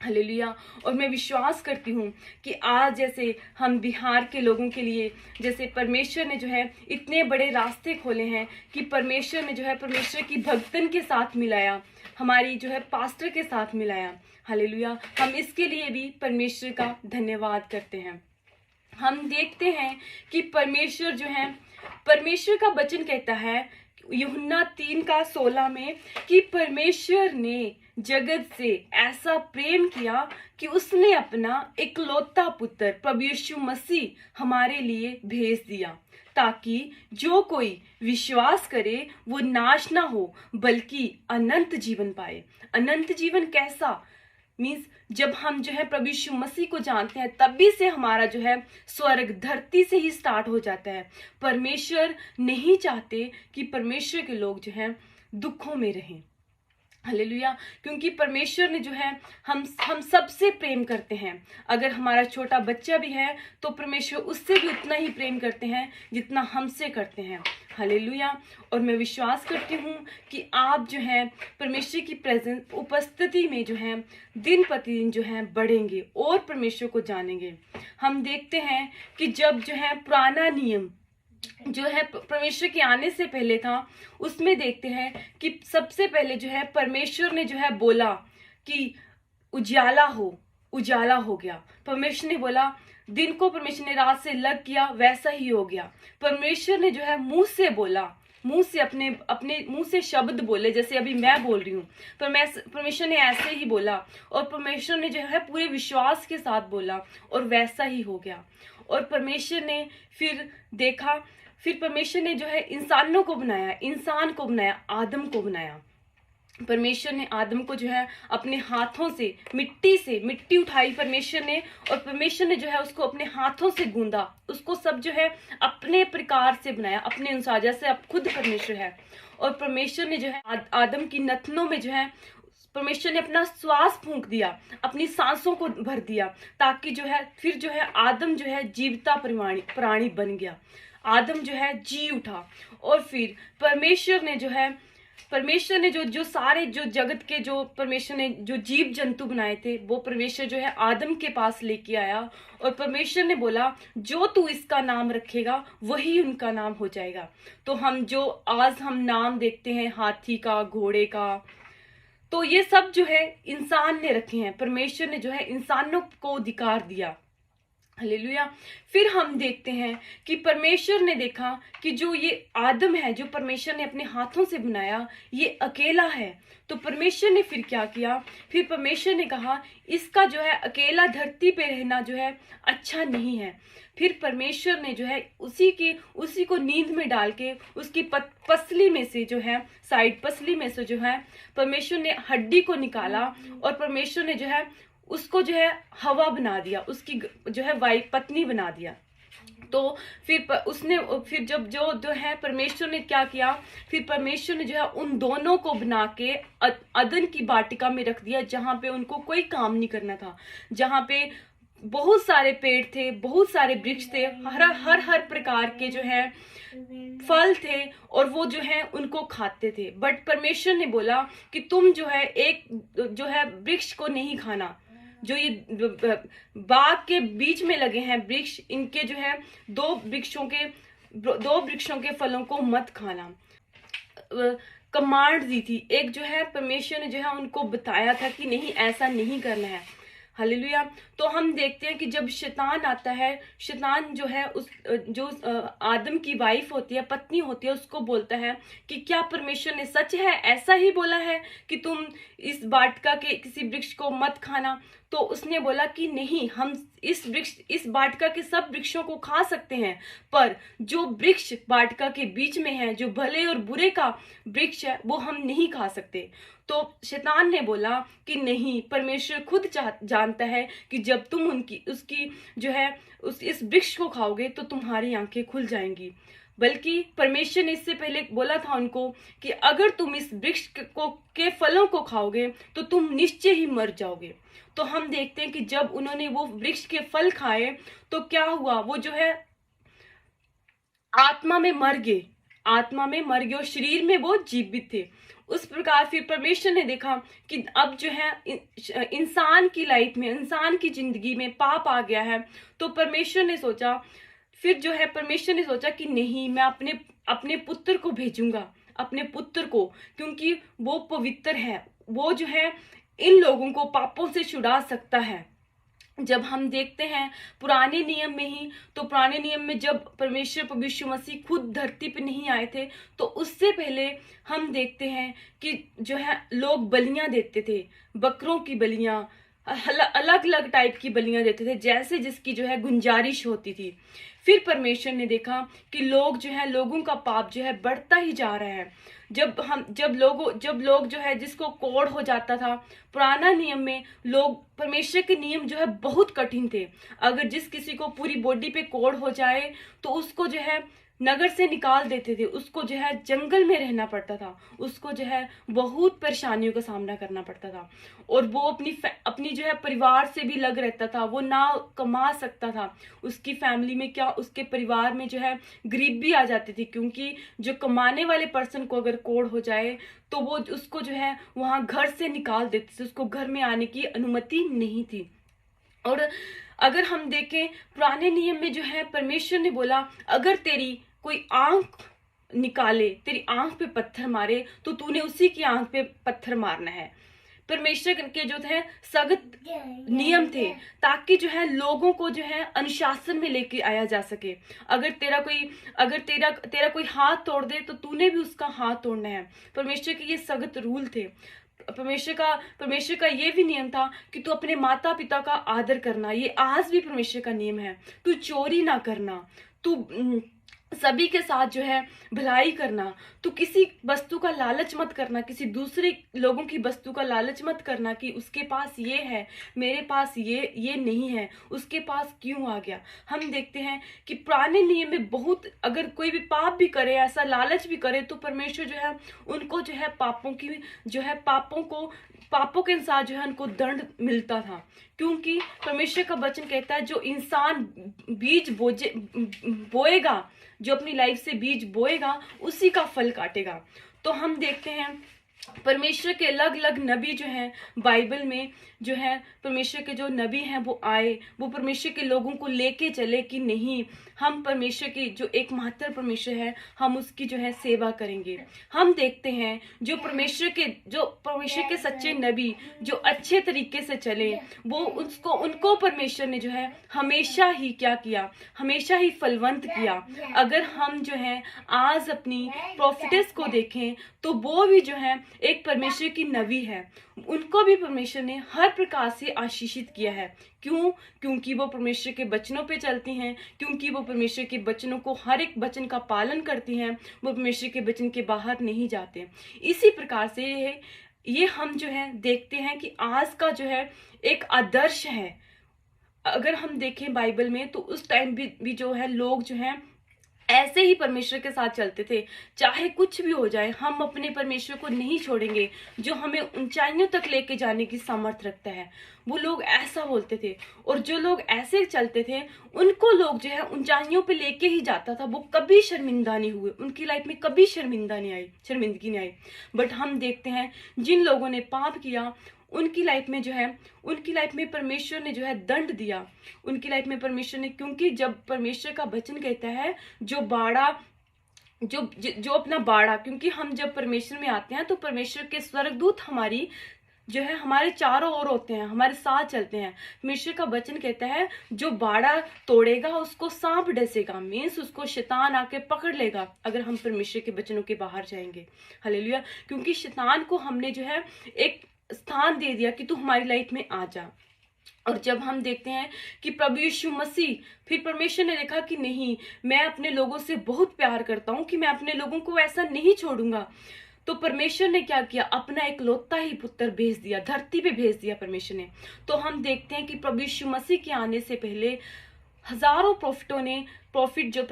हालेलुया। और मैं विश्वास करती हूँ कि आज जैसे हम बिहार के लोगों के लिए जैसे परमेश्वर ने जो है इतने बड़े रास्ते खोले हैं कि परमेश्वर ने जो है परमेश्वर की भक्तन के साथ मिलाया, हमारी जो है पास्टर के साथ मिलाया। हालेलुया। हम इसके लिए भी परमेश्वर का धन्यवाद करते हैं। हम देखते हैं कि परमेश्वर जो है, परमेश्वर का वचन कहता है यूहन्ना 3:16 में कि परमेश्वर ने जगत से ऐसा प्रेम किया कि उसने अपना इकलौता पुत्र प्रभु यीशु मसीह हमारे लिए भेज दिया, ताकि जो कोई विश्वास करे वो नाश ना हो बल्कि अनंत जीवन पाए। अनंत जीवन कैसा? मीन्स जब हम जो है प्रभु यीशु मसीह को जानते हैं तभी से हमारा जो है स्वर्ग धरती से ही स्टार्ट हो जाता है। परमेश्वर नहीं चाहते कि परमेश्वर के लोग जो हैं दुखों में रहें। हालेलुया। क्योंकि परमेश्वर ने जो है हम सबसे प्रेम करते हैं। अगर हमारा छोटा बच्चा भी है तो परमेश्वर उससे भी उतना ही प्रेम करते हैं जितना हमसे करते हैं। हालेलुया। और मैं विश्वास करती हूँ कि आप जो है परमेश्वर की प्रेजेंस उपस्थिति में जो है दिन प्रतिदिन जो है बढ़ेंगे और परमेश्वर को जानेंगे। हम देखते हैं कि जब जो है पुराना नियम जो है परमेश्वर के आने से पहले था, उसमें देखते हैं कि सबसे पहले जो है परमेश्वर ने जो है बोला कि उजाला हो गया। परमेश्वर ने बोला, दिन को परमेश्वर ने रात से अलग किया, वैसा ही हो गया। परमेश्वर ने जो है मुंह मुंह से अपने मुंह से शब्द बोले, जैसे अभी मैं बोल रही हूँ, परमेश्वर ने ऐसे ही बोला और परमेश्वर ने जो है पूरे विश्वास के साथ बोला और वैसा ही हो गया। और परमेश्वर ने फिर देखा, फिर परमेश्वर ने जो है इंसान को बनाया, आदम को बनाया। परमेश्वर ने आदम को जो है अपने हाथों से मिट्टी उठाई परमेश्वर ने, और परमेश्वर ने जो है उसको अपने हाथों से गूंदा, उसको सब जो है अपने प्रकार से बनाया, अपने अनुसार, जैसे अब खुद परमेश्वर है। और परमेश्वर ने जो है आदम की नथनों में जो है परमेश्वर ने अपना श्वास फूंक दिया, अपनी सांसों को भर दिया, ताकि जो है फिर जो है आदम जो है जीवता प्राणी बन गया। आदम जो है जी उठा। और फिर परमेश्वर ने जो सारे जो जगत के जो परमेश्वर ने जो जीव जंतु बनाए थे, वो परमेश्वर जो है आदम के पास लेके आया और परमेश्वर ने बोला जो तू इसका नाम रखेगा वही उनका नाम हो जाएगा। तो आज हम नाम देखते हैं हाथी का, घोड़े का, तो ये सब जो है इंसान ने रखे हैं। परमेश्वर ने जो है इंसानों को अधिकार दिया। हालेलुया। फिर हम देखते हैं कि परमेश्वर ने देखा कि जो ये आदम है, जो परमेश्वर ने अपने हाथों से बनाया, ये अकेला है। तो परमेश्वर ने फिर क्या किया, फिर परमेश्वर ने कहा इसका जो है अकेला धरती पे रहना जो है अच्छा नहीं है। फिर परमेश्वर ने जो है उसी को नींद में डाल के उसकी पसली में से जो है साइड पसली में से जो है परमेश्वर ने हड्डी को निकाला और परमेश्वर ने जो है उसको जो है हवा बना दिया, उसकी जो है वाइफ पत्नी बना दिया। तो फिर जब जो है परमेश्वर ने क्या किया, फिर परमेश्वर ने जो है उन दोनों को बना के अदन की वाटिका में रख दिया, जहां पे उनको कोई काम नहीं करना था, जहां पे बहुत सारे पेड़ थे, बहुत सारे वृक्ष थे, हर प्रकार के जो है फल थे और वो जो है उनको खाते थे। बट परमेश्वर ने बोला कि तुम जो है एक जो है वृक्ष को नहीं खाना, जो ये बाग के बीच में लगे हैं वृक्ष, इनके जो है दो वृक्षों के फलों को मत खाना। कमांड दी थी, एक जो है परमेश्वर ने जो है उनको बताया था कि नहीं ऐसा नहीं करना है। हालेलुया। तो हम देखते हैं कि जब शैतान आता है, शैतान जो है आदम की वाइफ होती है, पत्नी होती है, उसको बोलता है कि क्या परमेश्वर ने सच है ऐसा ही बोला है कि तुम इस वाटिका के किसी वृक्ष को मत खाना। तो उसने बोला कि नहीं, हम इस वाटिका के सब वृक्षों को खा सकते हैं, पर जो वृक्ष वाटिका के बीच में है, जो भले और बुरे का वृक्ष है, वो हम नहीं खा सकते। तो शैतान ने बोला कि नहीं, परमेश्वर खुद जानता है कि जब तुम उसकी जो है इस वृक्ष को खाओगे तो तुम्हारी आंखें खुल जाएंगी। बल्कि परमेश्वर ने इससे पहले बोला था उनको कि अगर तुम इस वृक्ष के फलों को खाओगे तो तुम निश्चय ही मर जाओगे। तो हम देखते हैं कि जब उन्होंने वो वृक्ष के फल खाए तो क्या हुआ, वो जो है आत्मा में मर गए और शरीर में वो जीवित थे। उस प्रकार फिर परमेश्वर ने देखा कि अब जो है इंसान की लाइफ में, इंसान की जिंदगी में पाप आ गया है। तो परमेश्वर ने सोचा कि नहीं, मैं अपने पुत्र को भेजूंगा, अपने पुत्र को, क्योंकि वो पवित्र है, वो जो है इन लोगों को पापों से छुड़ा सकता है। जब हम देखते हैं पुराने नियम में जब परमेश्वर यीशु मसीह खुद धरती पे नहीं आए थे, तो उससे पहले हम देखते हैं कि जो है लोग बलियां देते थे, बकरों की बलियां, अलग अलग टाइप की बलियां देते थे, जैसे जिसकी जो है गुंजारिश होती थी। फिर परमेश्वर ने देखा कि लोगों का पाप जो है बढ़ता ही जा रहा है। जब लोग जो है जिसको कोढ़ हो जाता था, पुराना नियम में लोग, परमेश्वर के नियम जो है बहुत कठिन थे। अगर जिस किसी को पूरी बॉडी पे कोढ़ हो जाए तो उसको जो है नगर से निकाल देते थे, उसको जो है जंगल में रहना पड़ता था, उसको जो है बहुत परेशानियों का सामना करना पड़ता था, और वो अपनी जो है परिवार से भी लग रहता था, वो ना कमा सकता था। उसकी फैमिली में क्या, उसके परिवार में जो है गरीबी आ जाती थी, क्योंकि जो कमाने वाले पर्सन को अगर कोढ़ हो जाए तो वो उसको जो है वहां घर से निकाल देते थे, उसको घर में आने की अनुमति नहीं थी। और अगर हम देखें पुराने नियम में जो है परमेश्वर ने बोला अगर तेरी कोई आंख निकाले, तेरी आंख पे पत्थर मारे, तो तूने उसी की आंख पे पत्थर मारना है। परमेश्वर के जो थे सख्त नियम थे, ताकि जो है लोगों को जो है अनुशासन में लेके आया जा सके। अगर तेरा कोई हाथ तोड़ दे तो तूने भी उसका हाथ तोड़ना है। परमेश्वर के ये सख्त रूल थे। परमेश्वर का ये भी नियम था कि तू अपने माता पिता का आदर करना, ये आज भी परमेश्वर का नियम है। तू चोरी ना करना, तू सभी के साथ जो है भलाई करना, तू किसी वस्तु का लालच मत करना, किसी दूसरे लोगों की वस्तु का लालच मत करना कि उसके पास ये है, मेरे पास ये नहीं है, उसके पास क्यों आ गया। हम देखते हैं कि पुराने नियम में बहुत, अगर कोई भी पाप भी करे, ऐसा लालच भी करे, तो परमेश्वर जो है उनको जो है पापों के अनुसार जो है उनको दंड मिलता था। क्योंकि परमेश्वर का वचन कहता है जो इंसान बीज बोएगा, जो अपनी लाइफ से बीज बोएगा, उसी का फल काटेगा। तो हम देखते हैं परमेश्वर के अलग अलग नबी जो हैं बाइबल में, जो है परमेश्वर के जो नबी हैं वो आए, वो परमेश्वर के लोगों को लेके चले कि नहीं, हम परमेश्वर की जो एकमात्र परमेश्वर है, हम उसकी जो है सेवा करेंगे। हम देखते हैं जो परमेश्वर के सच्चे नबी जो अच्छे तरीके से चले, वो उनको परमेश्वर ने जो है हमेशा ही क्या किया, हमेशा ही फलवंत किया। अगर हम जो है आज अपनी प्रॉफिटेस को देखें तो वो भी जो है एक परमेश्वर की नबी है, उनको भी परमेश्वर ने हर प्रकार से आशीषित किया है। क्योंकि वो परमेश्वर के वचनों पे चलती हैं, क्योंकि वो परमेश्वर के वचनों को, हर एक वचन का पालन करती हैं, वो परमेश्वर के वचन के बाहर नहीं जाते। इसी प्रकार से ये हम जो है देखते हैं कि आज का जो है एक आदर्श है। अगर हम देखें बाइबल में तो उस टाइम भी जो है लोग जो हैं ऐसे ही परमेश्वर के साथ चलते थे। चाहे कुछ भी हो जाए, हम अपने परमेश्वर को नहीं छोड़ेंगे जो हमें ऊंचाइयों तक लेके जाने की सामर्थ्य रखता है। वो लोग ऐसा बोलते थे, और जो लोग ऐसे चलते थे उनको लोग जो है ऊंचाइयों पे लेके ही जाता था। वो कभी शर्मिंदा नहीं हुए, उनकी लाइफ में कभी शर्मिंदगी नहीं आई। बट हम देखते हैं जिन लोगों ने पाप किया, उनकी लाइफ में परमेश्वर ने जो है दंड दिया। उनकी लाइफ में परमेश्वर ने, क्योंकि जब परमेश्वर का वचन कहता है जो अपना बाड़ा, क्योंकि हम जब परमेश्वर में आते हैं तो परमेश्वर के स्वर्गदूत हमारे चारों ओर होते हैं, हमारे साथ चलते हैं। परमेश्वर का वचन कहता है जो बाड़ा तोड़ेगा उसको सांप डसेगा, मीन्स उसको शैतान आके पकड़ लेगा अगर हम परमेश्वर के वचनों के बाहर जाएंगे। हालेलुया। क्योंकि शैतान को हमने जो है एक स्थान दे दिया कि तू हमारी लाइफ में आ जा। और जब हम देखते हैं कि प्रभु यीशु मसीह, फिर परमेश्वर ने देखा कि नहीं, मैं अपने लोगों से बहुत प्यार करता हूं कि मैं अपने लोगों को ऐसा नहीं छोड़ूंगा। तो परमेश्वर ने क्या किया, अपना इकलौता ही पुत्र भेज दिया, धरती पे भेज दिया परमेश्वर ने। तो हम देखते हैं कि प्रभु यीशु मसीह के आने से पहले हजारों प्रॉफिट जो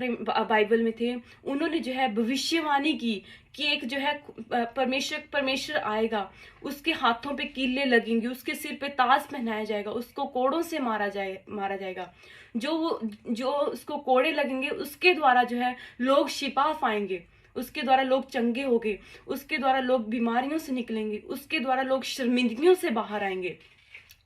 बाइबल में थे, उन्होंने जो है भविष्यवाणी की कि एक जो है परमेश्वर आएगा, उसके हाथों पे कीले लगेंगे, उसके सिर पे ताज पहनाया जाएगा, उसको कोड़ों से मारा जाएगा। जो उसको कोड़े लगेंगे उसके द्वारा जो है लोग शिफा पाएंगे, उसके द्वारा लोग चंगे होंगे, उसके द्वारा लोग बीमारियों से निकलेंगे, उसके द्वारा लोग शर्मिंदगियों से बाहर आएंगे।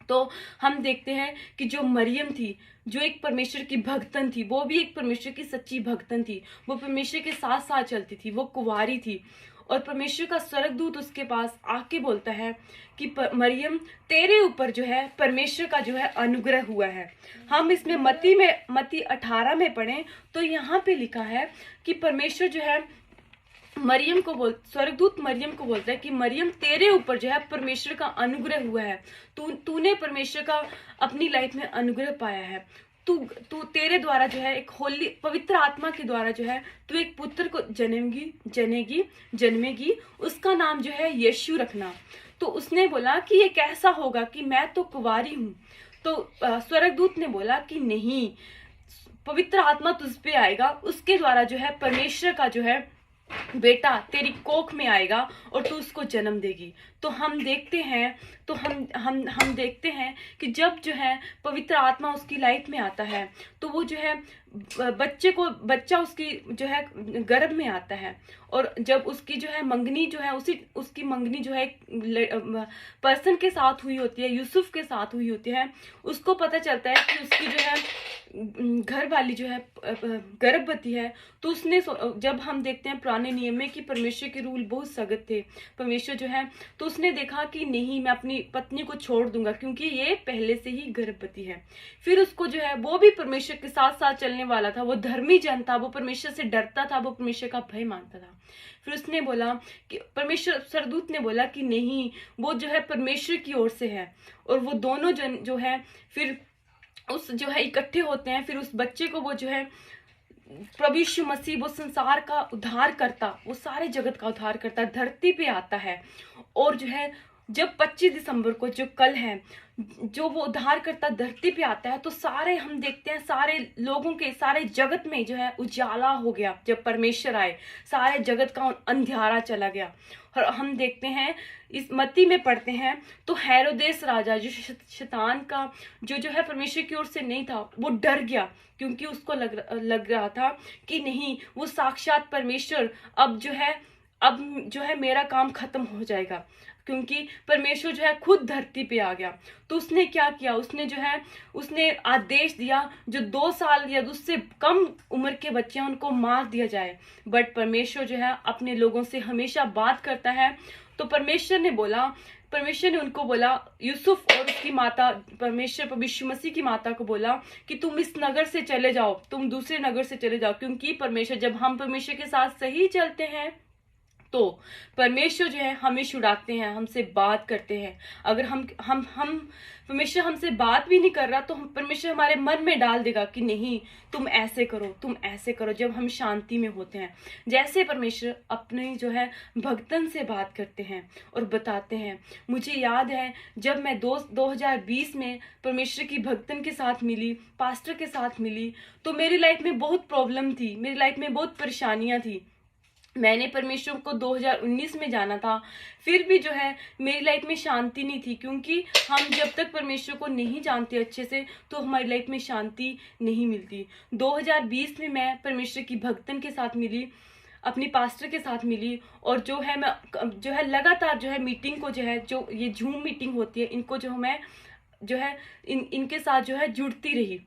तो हम देखते हैं कि जो मरियम थी, जो एक परमेश्वर की भक्तन थी, वो भी एक परमेश्वर की सच्ची भक्तन थी। वो परमेश्वर के साथ साथ चलती थी, वो कुंवारी थी। और परमेश्वर का स्वर्गदूत उसके पास आके बोलता है कि मरियम, तेरे ऊपर जो है परमेश्वर का जो है अनुग्रह हुआ है। हम इसमें मत्ती 18 में पढ़ें तो यहाँ पे लिखा है कि परमेश्वर जो है स्वर्गदूत मरियम को बोलता है कि मरियम, तेरे ऊपर जो है परमेश्वर का अनुग्रह हुआ है। तूने परमेश्वर का अपनी लाइफ में अनुग्रह पाया है। तू तेरे द्वारा जो है एक होली पवित्र आत्मा के द्वारा जो है तू एक पुत्र को जन्मेगी, उसका नाम जो है यीशु रखना। तो उसने बोला कि ये कैसा होगा कि मैं तो कुंवारी हूँ। तो स्वर्गदूत ने बोला कि नहीं, पवित्र आत्मा तुझ पे आएगा, उसके द्वारा जो है परमेश्वर का जो है बेटा तेरी कोख में आएगा और तू उसको जन्म देगी। तो हम देखते हैं कि जब जो है पवित्र आत्मा उसकी लाइफ में आता है तो वो जो है बच्चा उसकी जो है गर्भ में आता है। और जब उसकी जो है मंगनी जो है उसकी मंगनी जो है पर्सन के साथ हुई होती है, यूसुफ के साथ हुई होती है, उसको पता चलता है कि उसकी जो है घर वाली जो है गर्भवती है, तो उसने जब हम देखते हैं पुराने नियम में कि परमेश्वर के रूल बहुत सख्त थे, परमेश्वर जो है, तो उसने देखा कि नहीं, मैं अपनी पत्नी को छोड़ दूंगा क्योंकि ये पहले से ही गर्भवती है। फिर उसको जो है, वो भी परमेश्वर के साथ साथ चलने वाला था, वो धर्मी जन था, वो परमेश्वर से डरता था, वो परमेश्वर का भय मानता था। फिर उसने बोला कि परमेश्वर, सरदूत ने बोला कि नहीं, वो जो है परमेश्वर की ओर से है। और वो दोनों जन जो है फिर उस जो है इकट्ठे होते हैं। फिर उस बच्चे को वो जो है प्रभु यीशु मसीह, वो संसार का उद्धार करता, वो सारे जगत का उद्धार करता, धरती पे आता है। और जो है जब 25 दिसंबर को, जो कल है, जो वो उद्धार करता धरती पे आता है, तो सारे हम देखते हैं, सारे लोगों के, सारे जगत में जो है उजाला हो गया। जब परमेश्वर आए, सारे जगत का अंधियारा चला गया। और हम देखते हैं, इस मत्ती में पढ़ते हैं, तो हेरोदेस राजा, जो शैतान का जो है परमेश्वर की ओर से नहीं था, वो डर गया क्योंकि उसको लग रहा था कि नहीं, वो साक्षात परमेश्वर अब जो है मेरा काम खत्म हो जाएगा, क्योंकि परमेश्वर जो है खुद धरती पे आ गया। तो उसने क्या किया, उसने आदेश दिया, जो 2 साल या उससे कम उम्र के बच्चे हैं उनको मार दिया जाए। बट परमेश्वर जो है अपने लोगों से हमेशा बात करता है। तो परमेश्वर ने उनको बोला, यूसुफ और उसकी माता, परमेश्वर प्रभु यीशु मसीह की माता को बोला कि तुम इस नगर से चले जाओ, तुम दूसरे नगर से चले जाओ, क्योंकि परमेश्वर, जब हम परमेश्वर के साथ सही चलते हैं तो परमेश्वर जो है हमें छुड़ाते हैं, हमसे बात करते हैं। अगर हम परमेश्वर हमसे बात भी नहीं कर रहा, तो परमेश्वर हमारे मन में डाल देगा कि नहीं, तुम ऐसे करो, तुम ऐसे करो, जब हम शांति में होते हैं। जैसे परमेश्वर अपने जो है भक्तन से बात करते हैं और बताते हैं। मुझे याद है, जब मैं 2020 में परमेश्वर की भक्तन के साथ मिली, पास्टर के साथ मिली, तो मेरी लाइफ में बहुत प्रॉब्लम थी, मेरी लाइफ में बहुत परेशानियां थी। मैंने परमेश्वर को 2019 में जाना था, फिर भी जो है मेरी लाइफ में शांति नहीं थी, क्योंकि हम जब तक परमेश्वर को नहीं जानते अच्छे से, तो हमारी लाइफ में शांति नहीं मिलती। 2020 में मैं परमेश्वर की भक्तन के साथ मिली, अपनी पास्टर के साथ मिली, और जो है मैं जो है लगातार जो है मीटिंग को जो है, जो ये जूम मीटिंग होती है, इनको जो मैं जो है इनके साथ जो है जुड़ती रही।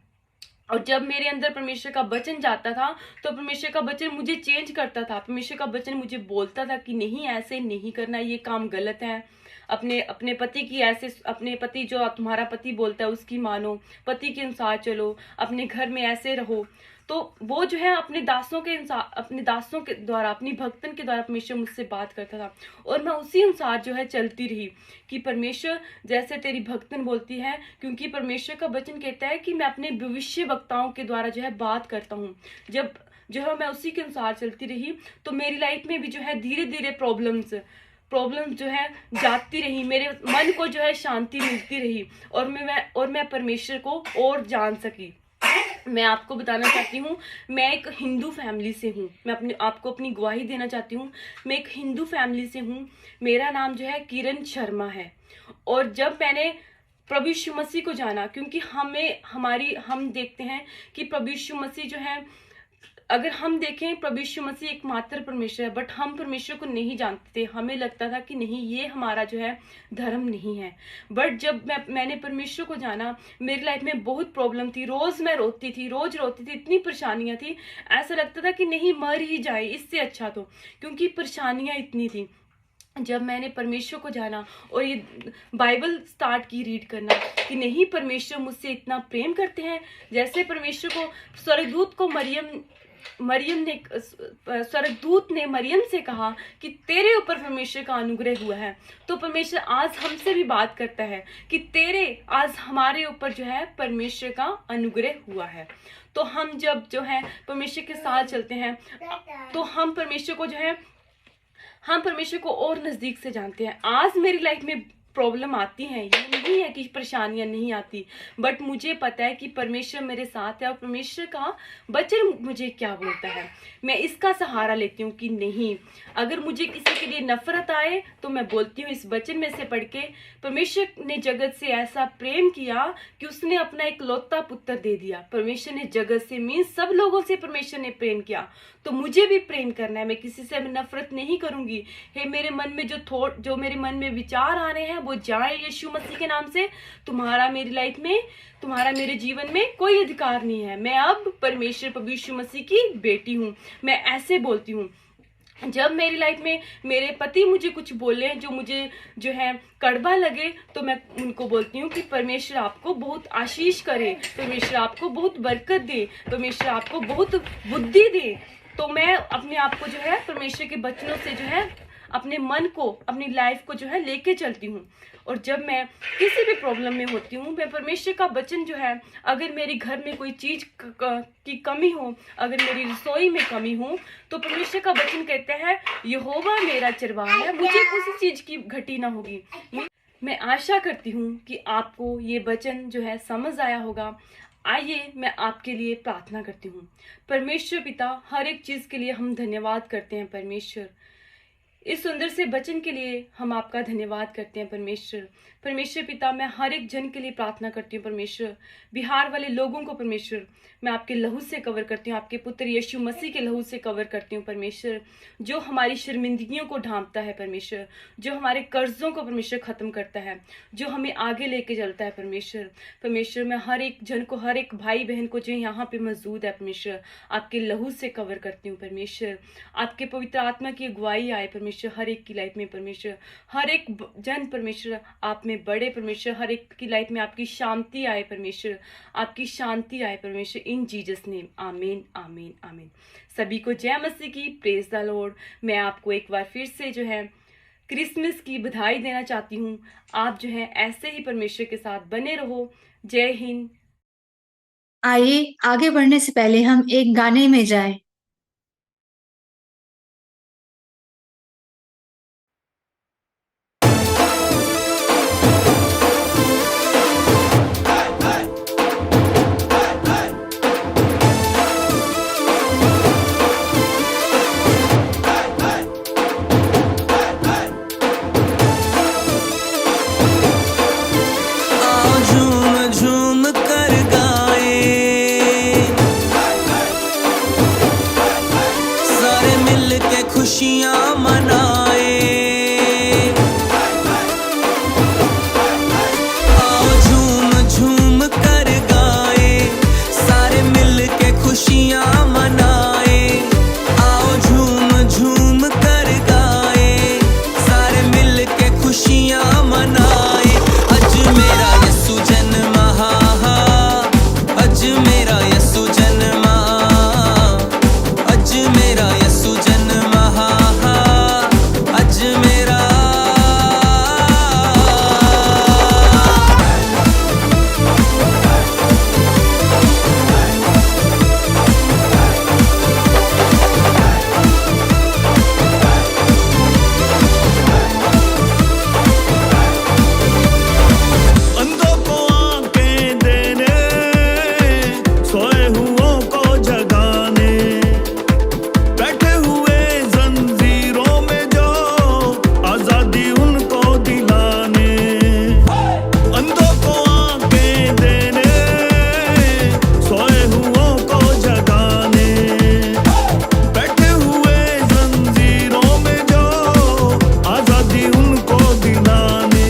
और जब मेरे अंदर परमेश्वर का वचन जाता था, तो परमेश्वर का वचन मुझे चेंज करता था। परमेश्वर का वचन मुझे बोलता था कि नहीं, ऐसे नहीं करना, ये काम गलत है। अपने पति की ऐसे, अपने पति, जो तुम्हारा पति बोलता है उसकी मानो, पति के अनुसार चलो, अपने घर में ऐसे रहो। तो वो जो है अपने दासों के द्वारा, अपनी भक्तन के द्वारा परमेश्वर मुझसे बात करता था, और मैं उसी अनुसार जो है चलती रही कि परमेश्वर जैसे तेरी भक्तन बोलती है, क्योंकि परमेश्वर का वचन कहता है कि मैं अपने भविष्य वक्ताओं के द्वारा जो है बात करता हूँ। जब जो है मैं उसी के अनुसार चलती रही, तो मेरी लाइफ में भी जो है धीरे धीरे प्रॉब्लम्स जो है जाती रही, मेरे मन को जो है शांति मिलती रही, और मैं परमेश्वर को और जान सकी। मैं आपको बताना चाहती हूँ, मैं एक हिंदू फैमिली से हूँ। मैं आपको अपनी गवाही देना चाहती हूँ। मैं एक हिंदू फैमिली से हूँ। मेरा नाम जो है किरण शर्मा है। और जब मैंने प्रभु यीशु मसीह को जाना, क्योंकि हम देखते हैं कि प्रभु यीशु मसीह जो है, अगर हम देखें, प्रभु यीशु मसीह एकमात्र परमेश्वर है, बट हम परमेश्वर को नहीं जानते थे। हमें लगता था कि नहीं, ये हमारा जो है धर्म नहीं है। बट जब मैंने परमेश्वर को जाना, मेरी लाइफ में बहुत प्रॉब्लम थी। रोज मैं रोती थी, इतनी परेशानियां थी, ऐसा लगता था कि नहीं, मर ही जाए, इससे अच्छा तो, क्योंकि परेशानियां इतनी थी। जब मैंने परमेश्वर को जाना और ये बाइबल स्टार्ट की रीड करना कि नहीं, परमेश्वर मुझसे इतना प्रेम करते हैं, जैसे परमेश्वर को स्वर्गदूत को स्वर्गदूत ने मरियम से कहा कि तेरे ऊपर परमेश्वर का अनुग्रह हुआ है, तो परमेश्वर आज हमसे भी बात करता है कि आज हमारे ऊपर जो है परमेश्वर का अनुग्रह हुआ है। तो हम जब जो है परमेश्वर के साथ चलते हैं, तो हम परमेश्वर को और नजदीक से जानते हैं। आज मेरी लाइफ में प्रॉब्लम आती है, ये नहीं है कि परेशानियां नहीं आती, बट मुझे पता है कि परमेश्वर मेरे साथ है, और परमेश्वर का वचन मुझे क्या बोलता है, मैं इसका सहारा लेती हूँ कि नहीं, अगर मुझे किसी के लिए नफरत आए तो मैं बोलती हूँ इस वचन में से पढ़ के, परमेश्वर ने जगत से ऐसा प्रेम किया कि उसने अपना इकलौता पुत्र दे दिया। परमेश्वर ने जगत से, मीन्स सब लोगों से परमेश्वर ने प्रेम किया, तो मुझे भी प्रेम करना है। मैं किसी से नफरत नहीं करूंगी। मेरे मन में जो मेरे मन में विचार आ रहे हैं, वो जाए यीशु मसीह के नाम से। तुम्हारा मेरी लाइफ में, तुम्हारा मेरे जीवन में कोई अधिकार नहीं है। मैं अब परमेश्वर प्रभु यीशु मसीह की बेटी हूँ। मैं ऐसे बोलती हूँ। जब मेरी लाइफ में मेरे पति मुझे कुछ बोले जो मुझे जो है कड़वा लगे, तो मैं उनको बोलती हूँ कि परमेश्वर आपको बहुत आशीष करे, परमेश्वर आपको बहुत बरकत दे, परमेश्वर आपको बहुत बुद्धि दे। तो मैं अपने आप को जो है परमेश्वर के वचनों से जो है अपने मन को, अपनी लाइफ को जो है लेके चलती हूँ। और जब मैं किसी भी प्रॉब्लम में होती हूँ, मैं परमेश्वर का वचन जो है, अगर मेरे घर में कोई चीज़ की कमी हो, अगर मेरी रसोई में कमी हो, तो परमेश्वर का वचन कहता है यहोवा मेरा चरवाहा है, मुझे किसी चीज़ की घटी ना होगी। मैं आशा करती हूँ कि आपको ये वचन जो है समझ आया होगा। आइए मैं आपके लिए प्रार्थना करती हूँ। परमेश्वर पिता, हर एक चीज़ के लिए हम धन्यवाद करते हैं परमेश्वर। इस सुंदर से वचन के लिए हम आपका धन्यवाद करते हैं परमेश्वर। परमेश्वर पिता, मैं हर एक जन के लिए प्रार्थना करती हूँ परमेश्वर। बिहार वाले लोगों को परमेश्वर मैं आपके लहू से कवर करती हूँ, आपके पुत्र यीशु मसीह के लहू से कवर करती हूँ परमेश्वर। जो हमारी शर्मिंदगियों को ढांपता है परमेश्वर, जो हमारे कर्जों को परमेश्वर ख़त्म करता है, जो हमें आगे लेके चलता है परमेश्वर। परमेश्वर, मैं हर एक जन को, हर एक भाई बहन को जो यहाँ पे मौजूद है परमेश्वर, आपके लहू से कवर करती हूँ परमेश्वर। आपके पवित्र आत्मा की अगुवाई आए परमेश्वर हर एक की लाइफ में परमेश्वर। हर एक जन परमेश्वर आप में बड़े परमेश्वर, हर एक की लाइफ में आपकी शांति आए परमेश्वर, आपकी शांति आए परमेश्वर। इन जीसस नेम, आमीन आमीन आमीन। सभी को जय मसीह की, प्रेज द लॉर्ड। मैं आपको एक बार फिर से जो है क्रिसमस की बधाई देना चाहती हूँ। आप जो है ऐसे ही परमेश्वर के साथ बने रहो। जय हिंद। आइए आगे बढ़ने से पहले हम एक गाने में जाएं। आओ झूम झूम कर गाएं, सारे मिल के खुशियाँ मनाएं। आओ झूम झूम कर गाएं, सारे मिल के खुशियाँ मनाएं। आओ झूम झूम कर गाएं, सारे मिल के खुशियाँ मनाएं। अज मेरा यसु जन्मा, अज मेरा यसु जन्मा, अज मेरा यसु जन्मा, अज मेरा। अंधों को आंखें देने, सोए हुओं को जगाने, बैठे हुए जंजीरों में जो आजादी उनको दिलाने। अंधों को आंखें देने, सोए हुओं को जगाने, बैठे हुए जंजीरों में जो आजादी उनको दिलाने।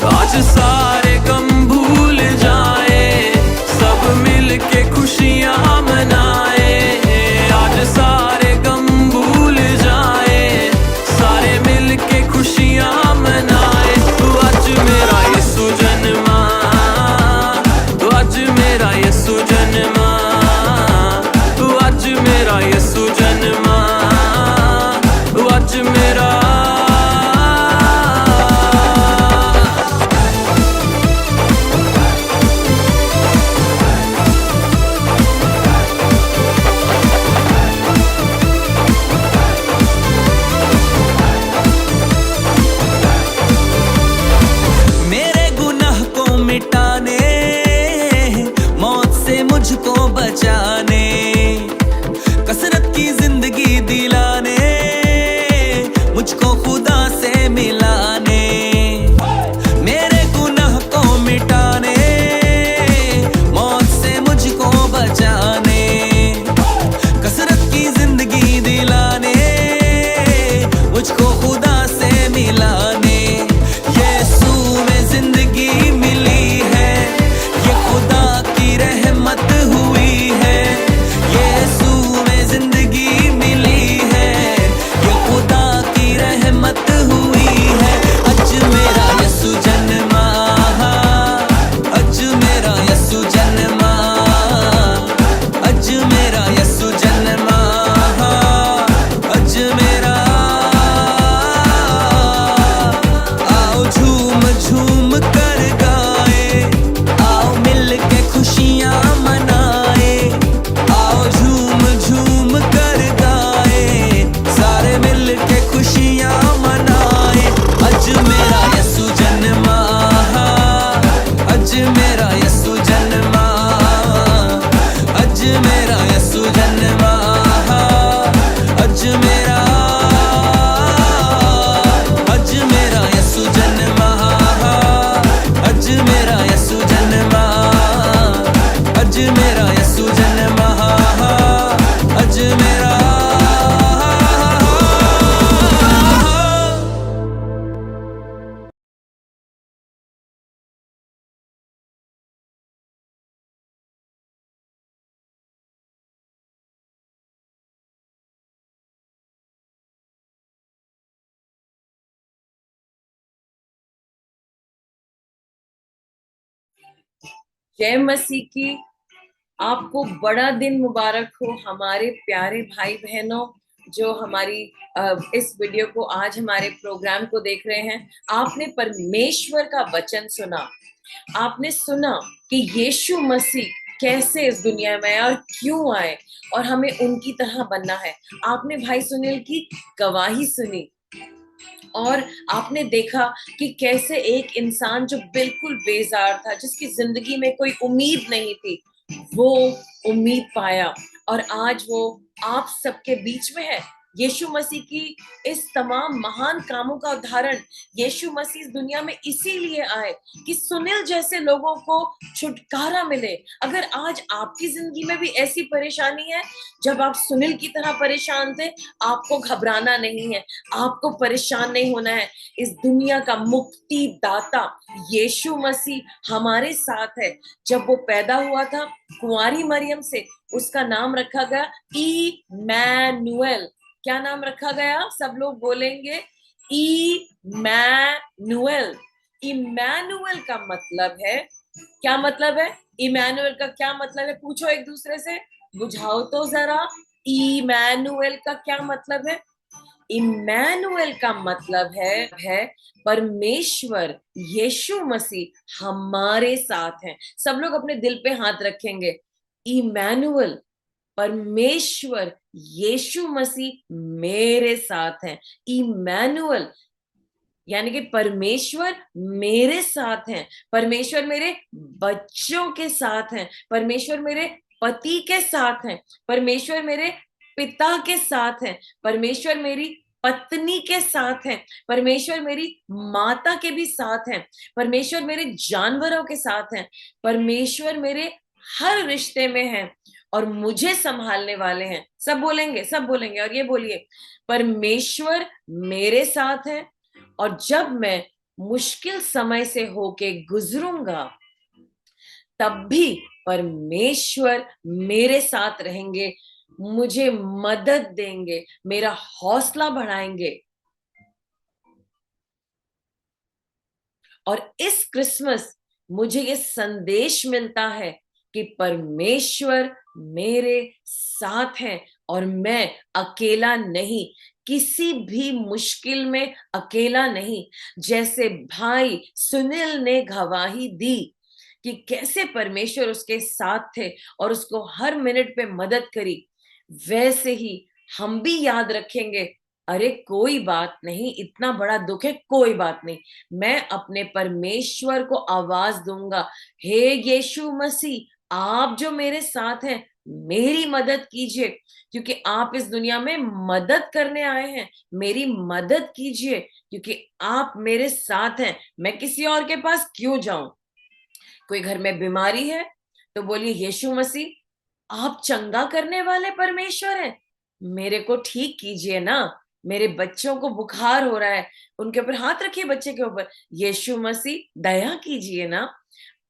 आज सारे गम भूल जाए, सब मिल के खुशियाँ मनाए। आज सारे गम भूल जाए, सारे मिल के खुशियाँ मनाए। तू आज मेरा यीशु जन्मा, तू आज मेरा यीशु जन्मा, तू आज मेरा यीशु जन्मा, तू आज मेरा। मेरे गुनाह को मिटाने, मौत से मुझको बचाने, कसरत की जिंदगी दिलाने, मुझको खुदा से मिलाने। मेरे गुनाह को मिटाने, मौत से मुझको बचाने, कसरत की जिंदगी दिलाने, मुझको खुदा से मिलाने। यीशु जय मसीह की। आपको बड़ा दिन मुबारक हो हमारे प्यारे भाई बहनों जो हमारी इस वीडियो को आज हमारे प्रोग्राम को देख रहे हैं। आपने परमेश्वर का वचन सुना, आपने सुना कि यीशु मसीह कैसे इस दुनिया में आए और क्यों आए और हमें उनकी तरह बनना है। आपने भाई सुनील की गवाही सुनी और आपने देखा कि कैसे एक इंसान जो बिल्कुल बेजार था, जिसकी जिंदगी में कोई उम्मीद नहीं थी, वो उम्मीद पाया और आज वो आप सबके बीच में है। यीशु मसीह की इस तमाम महान कामों का उदाहरण यीशु मसीह इस दुनिया में इसीलिए आए कि सुनील जैसे लोगों को छुटकारा मिले। अगर आज आपकी जिंदगी में भी ऐसी परेशानी है, जब आप सुनील की तरह परेशान थे, आपको घबराना नहीं है, आपको परेशान नहीं होना है। इस दुनिया का मुक्ति दाता यीशु मसीह हमारे साथ है। जब वो पैदा हुआ था कुंवारी मरियम से, उसका नाम रखा गया इमैनुएल। क्या नाम रखा गया? सब लोग बोलेंगे इमैनुएल। इमैनुएल का मतलब है, क्या मतलब है इमैनुएल का? क्या मतलब है? पूछो एक दूसरे से, बुझाओ तो जरा। इमैनुएल का क्या मतलब है? इमैनुएल का मतलब है परमेश्वर यीशु मसीह हमारे साथ हैं। सब लोग अपने दिल पे हाथ रखेंगे। इमैनुएल, परमेश्वर यीशु मसीह मेरे साथ हैं। इमैनुएल यानी कि परमेश्वर मेरे साथ हैं, परमेश्वर मेरे बच्चों के साथ हैं, परमेश्वर मेरे पति के साथ हैं, परमेश्वर मेरे पिता के साथ हैं, परमेश्वर मेरी पत्नी के साथ हैं, परमेश्वर मेरी माता के भी साथ हैं, परमेश्वर मेरे जानवरों के साथ हैं, परमेश्वर मेरे हर रिश्ते में हैं और मुझे संभालने वाले हैं। सब बोलेंगे और ये बोलिए, परमेश्वर मेरे साथ है और जब मैं मुश्किल समय से होके गुजरूंगा तब भी परमेश्वर मेरे साथ रहेंगे, मुझे मदद देंगे, मेरा हौसला बढ़ाएंगे। और इस क्रिसमस मुझे ये संदेश मिलता है कि परमेश्वर मेरे साथ है और मैं अकेला नहीं, किसी भी मुश्किल में अकेला नहीं। जैसे भाई सुनील ने गवाही दी कि कैसे परमेश्वर उसके साथ थे और उसको हर मिनट पे मदद करी, वैसे ही हम भी याद रखेंगे, अरे कोई बात नहीं, इतना बड़ा दुख है, कोई बात नहीं, मैं अपने परमेश्वर को आवाज दूंगा, हे यीशु मसीह आप जो मेरे साथ हैं मेरी मदद कीजिए, क्योंकि आप इस दुनिया में मदद करने आए हैं, मेरी मदद कीजिए क्योंकि आप मेरे साथ हैं, मैं किसी और के पास क्यों जाऊं। कोई घर में बीमारी है तो बोलिए, यीशु मसीह आप चंगा करने वाले परमेश्वर हैं, मेरे को ठीक कीजिए ना, मेरे बच्चों को बुखार हो रहा है, उनके ऊपर हाथ रखिए, बच्चे के ऊपर, यीशु मसीह दया कीजिए ना।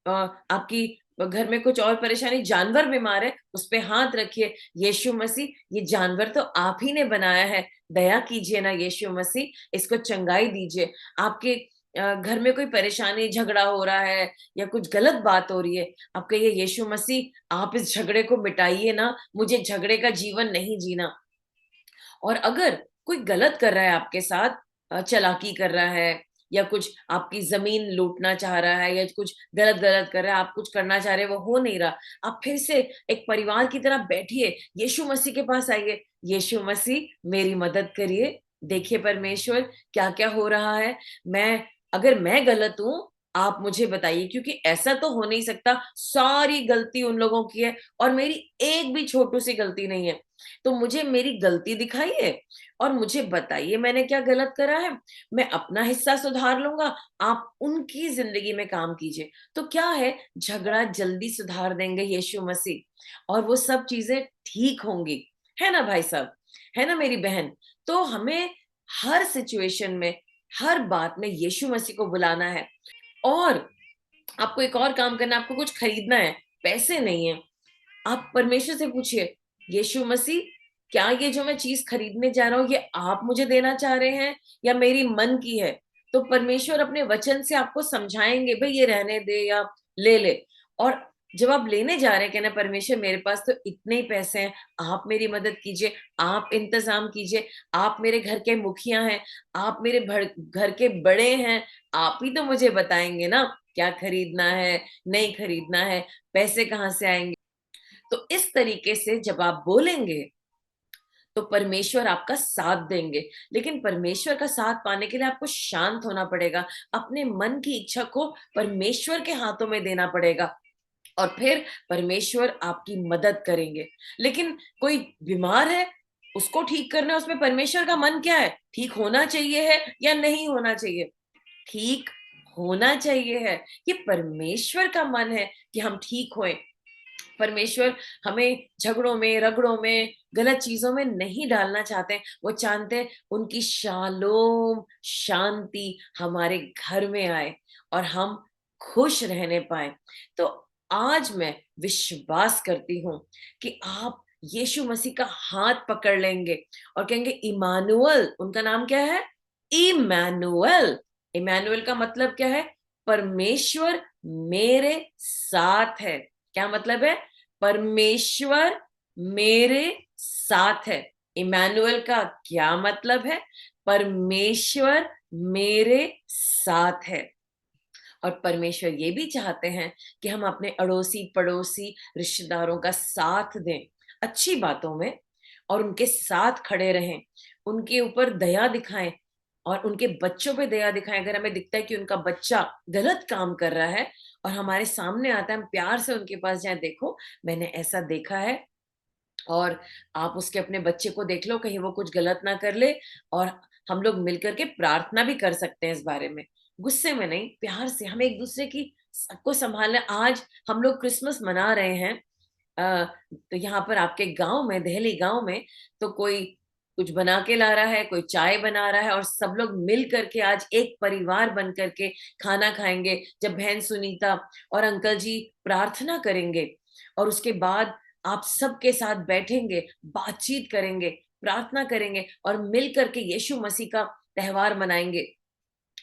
आपकी घर में कुछ और परेशानी, जानवर बीमार है, उस पे हाथ रखिए, यीशु मसीह ये जानवर तो आप ही ने बनाया है, दया कीजिए ना यीशु मसीह, इसको चंगाई दीजिए। आपके घर में कोई परेशानी, झगड़ा हो रहा है या कुछ गलत बात हो रही है, आप कहिए, यीशु मसीह आप इस झगड़े को मिटाइए ना, मुझे झगड़े का जीवन नहीं जीना। और अगर कोई गलत कर रहा है आपके साथ, चालाकी कर रहा है या कुछ आपकी जमीन लूटना चाह रहा है या कुछ गलत गलत कर रहा है, आप कुछ करना चाह रहे हैं वो हो नहीं रहा, आप फिर से एक परिवार की तरह बैठिए, यीशु मसीह के पास आइए, यीशु मसीह मेरी मदद करिए, देखिए परमेश्वर क्या क्या हो रहा है, अगर मैं गलत हूं आप मुझे बताइए, क्योंकि ऐसा तो हो नहीं सकता सारी गलती उन लोगों की है और मेरी एक भी छोटी सी गलती नहीं है, तो मुझे मेरी गलती दिखाइए और मुझे बताइए मैंने क्या गलत करा है, मैं अपना हिस्सा सुधार लूंगा, आप उनकी जिंदगी में काम कीजिए। तो क्या है, झगड़ा जल्दी सुधार देंगे यीशु मसीह और वो सब चीजें ठीक होंगी, है ना भाई साहब, है ना मेरी बहन। तो हमें हर सिचुएशन में, हर बात में यीशु मसीह को बुलाना है। और आपको एक और काम करना है, आपको कुछ खरीदना है, पैसे नहीं है, आप परमेश्वर से पूछिए, यीशु मसीह क्या ये जो मैं चीज खरीदने जा रहा हूँ ये आप मुझे देना चाह रहे हैं या मेरी मन की है। तो परमेश्वर अपने वचन से आपको समझाएंगे, भाई ये रहने दे या ले ले। और जब आप लेने जा रहे हैं, कहना परमेश्वर मेरे पास तो इतने ही पैसे हैं, आप मेरी मदद कीजिए, आप इंतजाम कीजिए, आप मेरे घर के मुखिया हैं, आप मेरे घर के बड़े हैं, आप ही तो मुझे बताएंगे ना क्या खरीदना है, नहीं खरीदना है, पैसे कहाँ से आएंगे। तो इस तरीके से जब आप बोलेंगे तो परमेश्वर आपका साथ देंगे। लेकिन परमेश्वर का साथ पाने के लिए आपको शांत होना पड़ेगा, अपने मन की इच्छा को परमेश्वर के हाथों में देना पड़ेगा, और फिर परमेश्वर आपकी मदद करेंगे। लेकिन कोई बीमार है, उसको ठीक करना है, उसमें परमेश्वर का मन क्या है? ठीक होना चाहिए है या नहीं होना चाहिए? ठीक होना चाहिए है। ये परमेश्वर का मन है कि हम ठीक होएं। परमेश्वर हमें झगड़ों में, रगड़ों में, गलत चीजों में नहीं डालना चाहते हैं। वो चाहते हैं उनकी शालोम शांति हमारे घर में आए और हम खुश रहने पाए। तो आज मैं विश्वास करती हूँ कि आप यीशु मसीह का हाथ पकड़ लेंगे और कहेंगे इमानुअल। उनका नाम क्या है? इमानुअल। इमानुअल का मतलब क्या है? परमेश्वर मेरे साथ है। क्या मतलब है? परमेश्वर मेरे साथ है। इमानुएल का क्या मतलब है? परमेश्वर मेरे साथ है। और परमेश्वर ये भी चाहते हैं कि हम अपने अड़ोसी पड़ोसी रिश्तेदारों का साथ दें अच्छी बातों में, और उनके साथ खड़े रहें, उनके ऊपर दया दिखाएं और उनके बच्चों पे दया दिखाएं। अगर हमें दिखता है कि उनका बच्चा गलत काम कर रहा है और हमारे सामने आता है, हम प्यार से उनके पास जाएं, देखो मैंने ऐसा देखा है, और आप उसके अपने बच्चे को देख लो कहीं वो कुछ गलत ना कर ले, और हम लोग मिलकर के प्रार्थना भी कर सकते हैं इस बारे में। गुस्से में नहीं, प्यार से हम एक दूसरे की सबको संभालना। आज हम लोग क्रिसमस मना रहे हैं, तो यहाँ पर आपके गांव में, दहली गांव में, तो कोई कुछ बना के ला रहा है, कोई चाय बना रहा है, और सब लोग मिल करके आज एक परिवार बन करके खाना खाएंगे। जब बहन सुनीता और अंकल जी प्रार्थना करेंगे और उसके बाद आप सबके साथ बैठेंगे, बातचीत करेंगे, प्रार्थना करेंगे और मिल करके यीशु मसीह का त्योहार मनाएंगे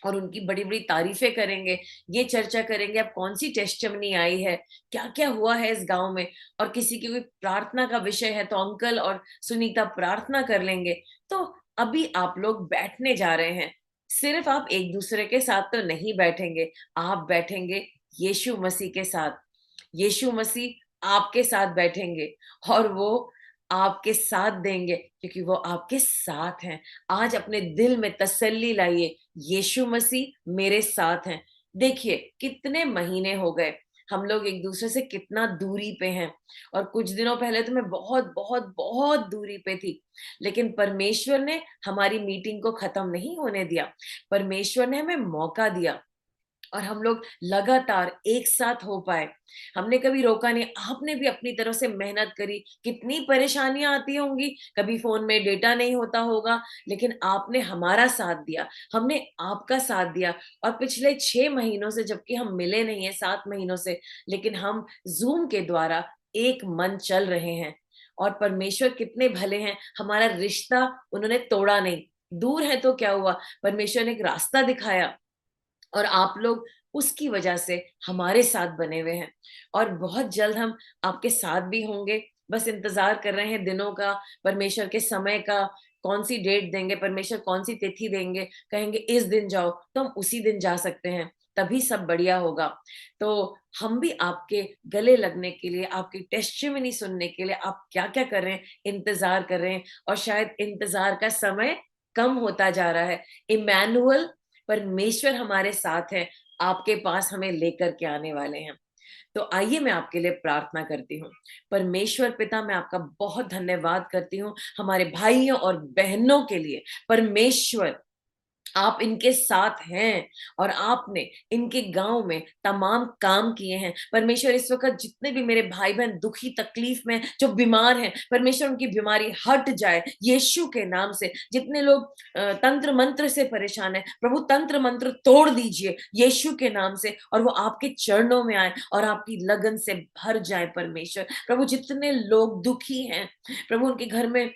और उनकी बड़ी बड़ी तारीफें करेंगे। ये चर्चा करेंगे अब कौन सी टेस्टिमनी आई है, क्या क्या हुआ है इस गांव में, और किसी की कोई प्रार्थना का विषय है तो अंकल और सुनीता प्रार्थना कर लेंगे। तो अभी आप लोग बैठने जा रहे हैं। सिर्फ आप एक दूसरे के साथ तो नहीं बैठेंगे, आप बैठेंगे यीशु मसीह के साथ। यीशु मसीह आपके साथ बैठेंगे और वो आपके साथ देंगे क्योंकि वो आपके साथ हैं। आज अपने दिल में तसल्ली लाइए, यीशु मसीह मेरे साथ हैं। देखिए कितने महीने हो गए, हम लोग एक दूसरे से कितना दूरी पे हैं, और कुछ दिनों पहले तो मैं बहुत बहुत बहुत दूरी पे थी, लेकिन परमेश्वर ने हमारी मीटिंग को खत्म नहीं होने दिया। परमेश्वर ने हमें मौका दिया और हम लोग लगातार एक साथ हो पाए। हमने कभी रोका नहीं, आपने भी अपनी तरफ से मेहनत करी। कितनी परेशानियां आती होंगी, कभी फोन में डेटा नहीं होता होगा, लेकिन आपने हमारा साथ दिया, हमने आपका साथ दिया। और पिछले 6 महीनों से, जबकि हम मिले नहीं है 7 महीनों से, लेकिन हम जूम के द्वारा एक मन चल रहे हैं। और परमेश्वर कितने भले हैं, हमारा रिश्ता उन्होंने तोड़ा नहीं। दूर है तो क्या हुआ, परमेश्वर ने एक रास्ता दिखाया और आप लोग उसकी वजह से हमारे साथ बने हुए हैं। और बहुत जल्द हम आपके साथ भी होंगे। बस इंतजार कर रहे हैं दिनों का, परमेश्वर के समय का, कौन सी डेट देंगे परमेश्वर, कौन सी तिथि देंगे, कहेंगे इस दिन जाओ तो हम उसी दिन जा सकते हैं, तभी सब बढ़िया होगा। तो हम भी आपके गले लगने के लिए, आपकी टेस्टिमनी सुनने के लिए आप क्या क्या कर रहे हैं, इंतजार कर रहे हैं। और शायद इंतजार का समय कम होता जा रहा है। इमैनुअल, परमेश्वर हमारे साथ है, आपके पास हमें लेकर के आने वाले हैं। तो आइए मैं आपके लिए प्रार्थना करती हूँ। परमेश्वर पिता, मैं आपका बहुत धन्यवाद करती हूँ हमारे भाइयों और बहनों के लिए। परमेश्वर आप इनके साथ हैं और आपने इनके गांव में तमाम काम किए हैं। परमेश्वर इस वक्त जितने भी मेरे भाई बहन दुखी तकलीफ में, जो बीमार हैं, परमेश्वर उनकी बीमारी हट जाए यीशु के नाम से। जितने लोग तंत्र मंत्र से परेशान हैं, प्रभु तंत्र मंत्र तोड़ दीजिए यीशु के नाम से, और वो आपके चरणों में आए और आपकी लगन से भर जाए। परमेश्वर प्रभु जितने लोग दुखी हैं, प्रभु उनके घर में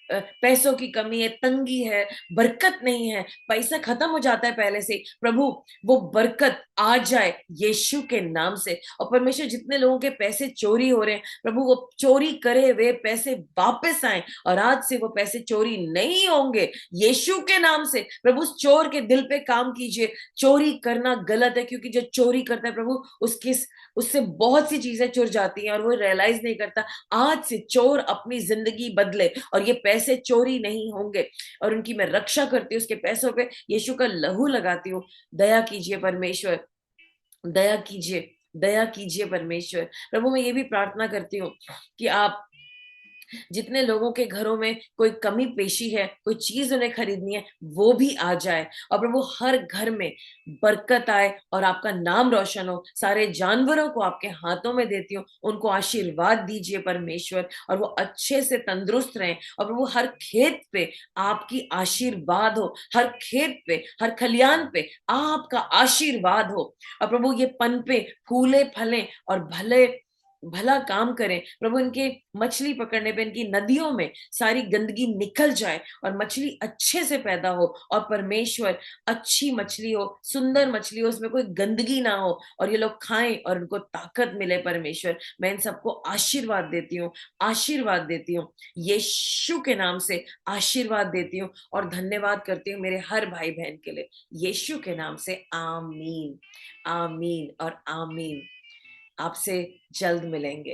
पैसों की कमी है, तंगी है, बरकत नहीं है, पैसा खत्म हो जाता है पहले से, प्रभु वो बरकत आ जाए यीशु के नाम से। और परमेश्वर जितने लोगों के पैसे चोरी हो रहे हैं, प्रभु वो चोरी करे वे पैसे वापस आए और आज से वो पैसे चोरी नहीं होंगे यीशु के नाम से। प्रभु उस चोर के दिल पे काम कीजिए। चोरी करना गलत है, क्योंकि जो चोरी करता है प्रभु उससे बहुत सी चीजें चुर जाती हैं और वो रियलाइज नहीं करता। आज से चोर अपनी जिंदगी बदले और ये पैसे चोरी नहीं होंगे और उनकी मैं रक्षा करती हूँ। उसके पैसों पे यीशु का लहू लगाती हूँ। दया कीजिए परमेश्वर, दया कीजिए, दया कीजिए परमेश्वर। प्रभु मैं ये भी प्रार्थना करती हूँ कि आप जितने लोगों के घरों में कोई कमी पेशी है, कोई चीज उन्हें खरीदनी है, वो भी आ जाए और प्रभु हर घर में बरकत आए और आपका नाम रोशन हो। सारे जानवरों को आपके हाथों में देती हूँ, उनको आशीर्वाद दीजिए परमेश्वर और वो अच्छे से तंदुरुस्त रहें। और प्रभु हर खेत पे आपकी आशीर्वाद हो, हर खेत पे, हर खलियान पे आपका आशीर्वाद हो। और प्रभु ये पनपे, फूले, फलें और भले भला काम करें। प्रभु इनके मछली पकड़ने पे, इनकी नदियों में सारी गंदगी निकल जाए और मछली अच्छे से पैदा हो और परमेश्वर अच्छी मछली हो, सुंदर मछली हो, उसमें कोई गंदगी ना हो और ये लोग खाएं और उनको ताकत मिले। परमेश्वर मैं इन सबको आशीर्वाद देती हूँ, आशीर्वाद देती हूँ, यीशु के नाम से आशीर्वाद देती हूँ और धन्यवाद करती हूँ मेरे हर भाई बहन के लिए, यीशु के नाम से। आमीन, आमीन और आमीन। आपसे जल्द मिलेंगे।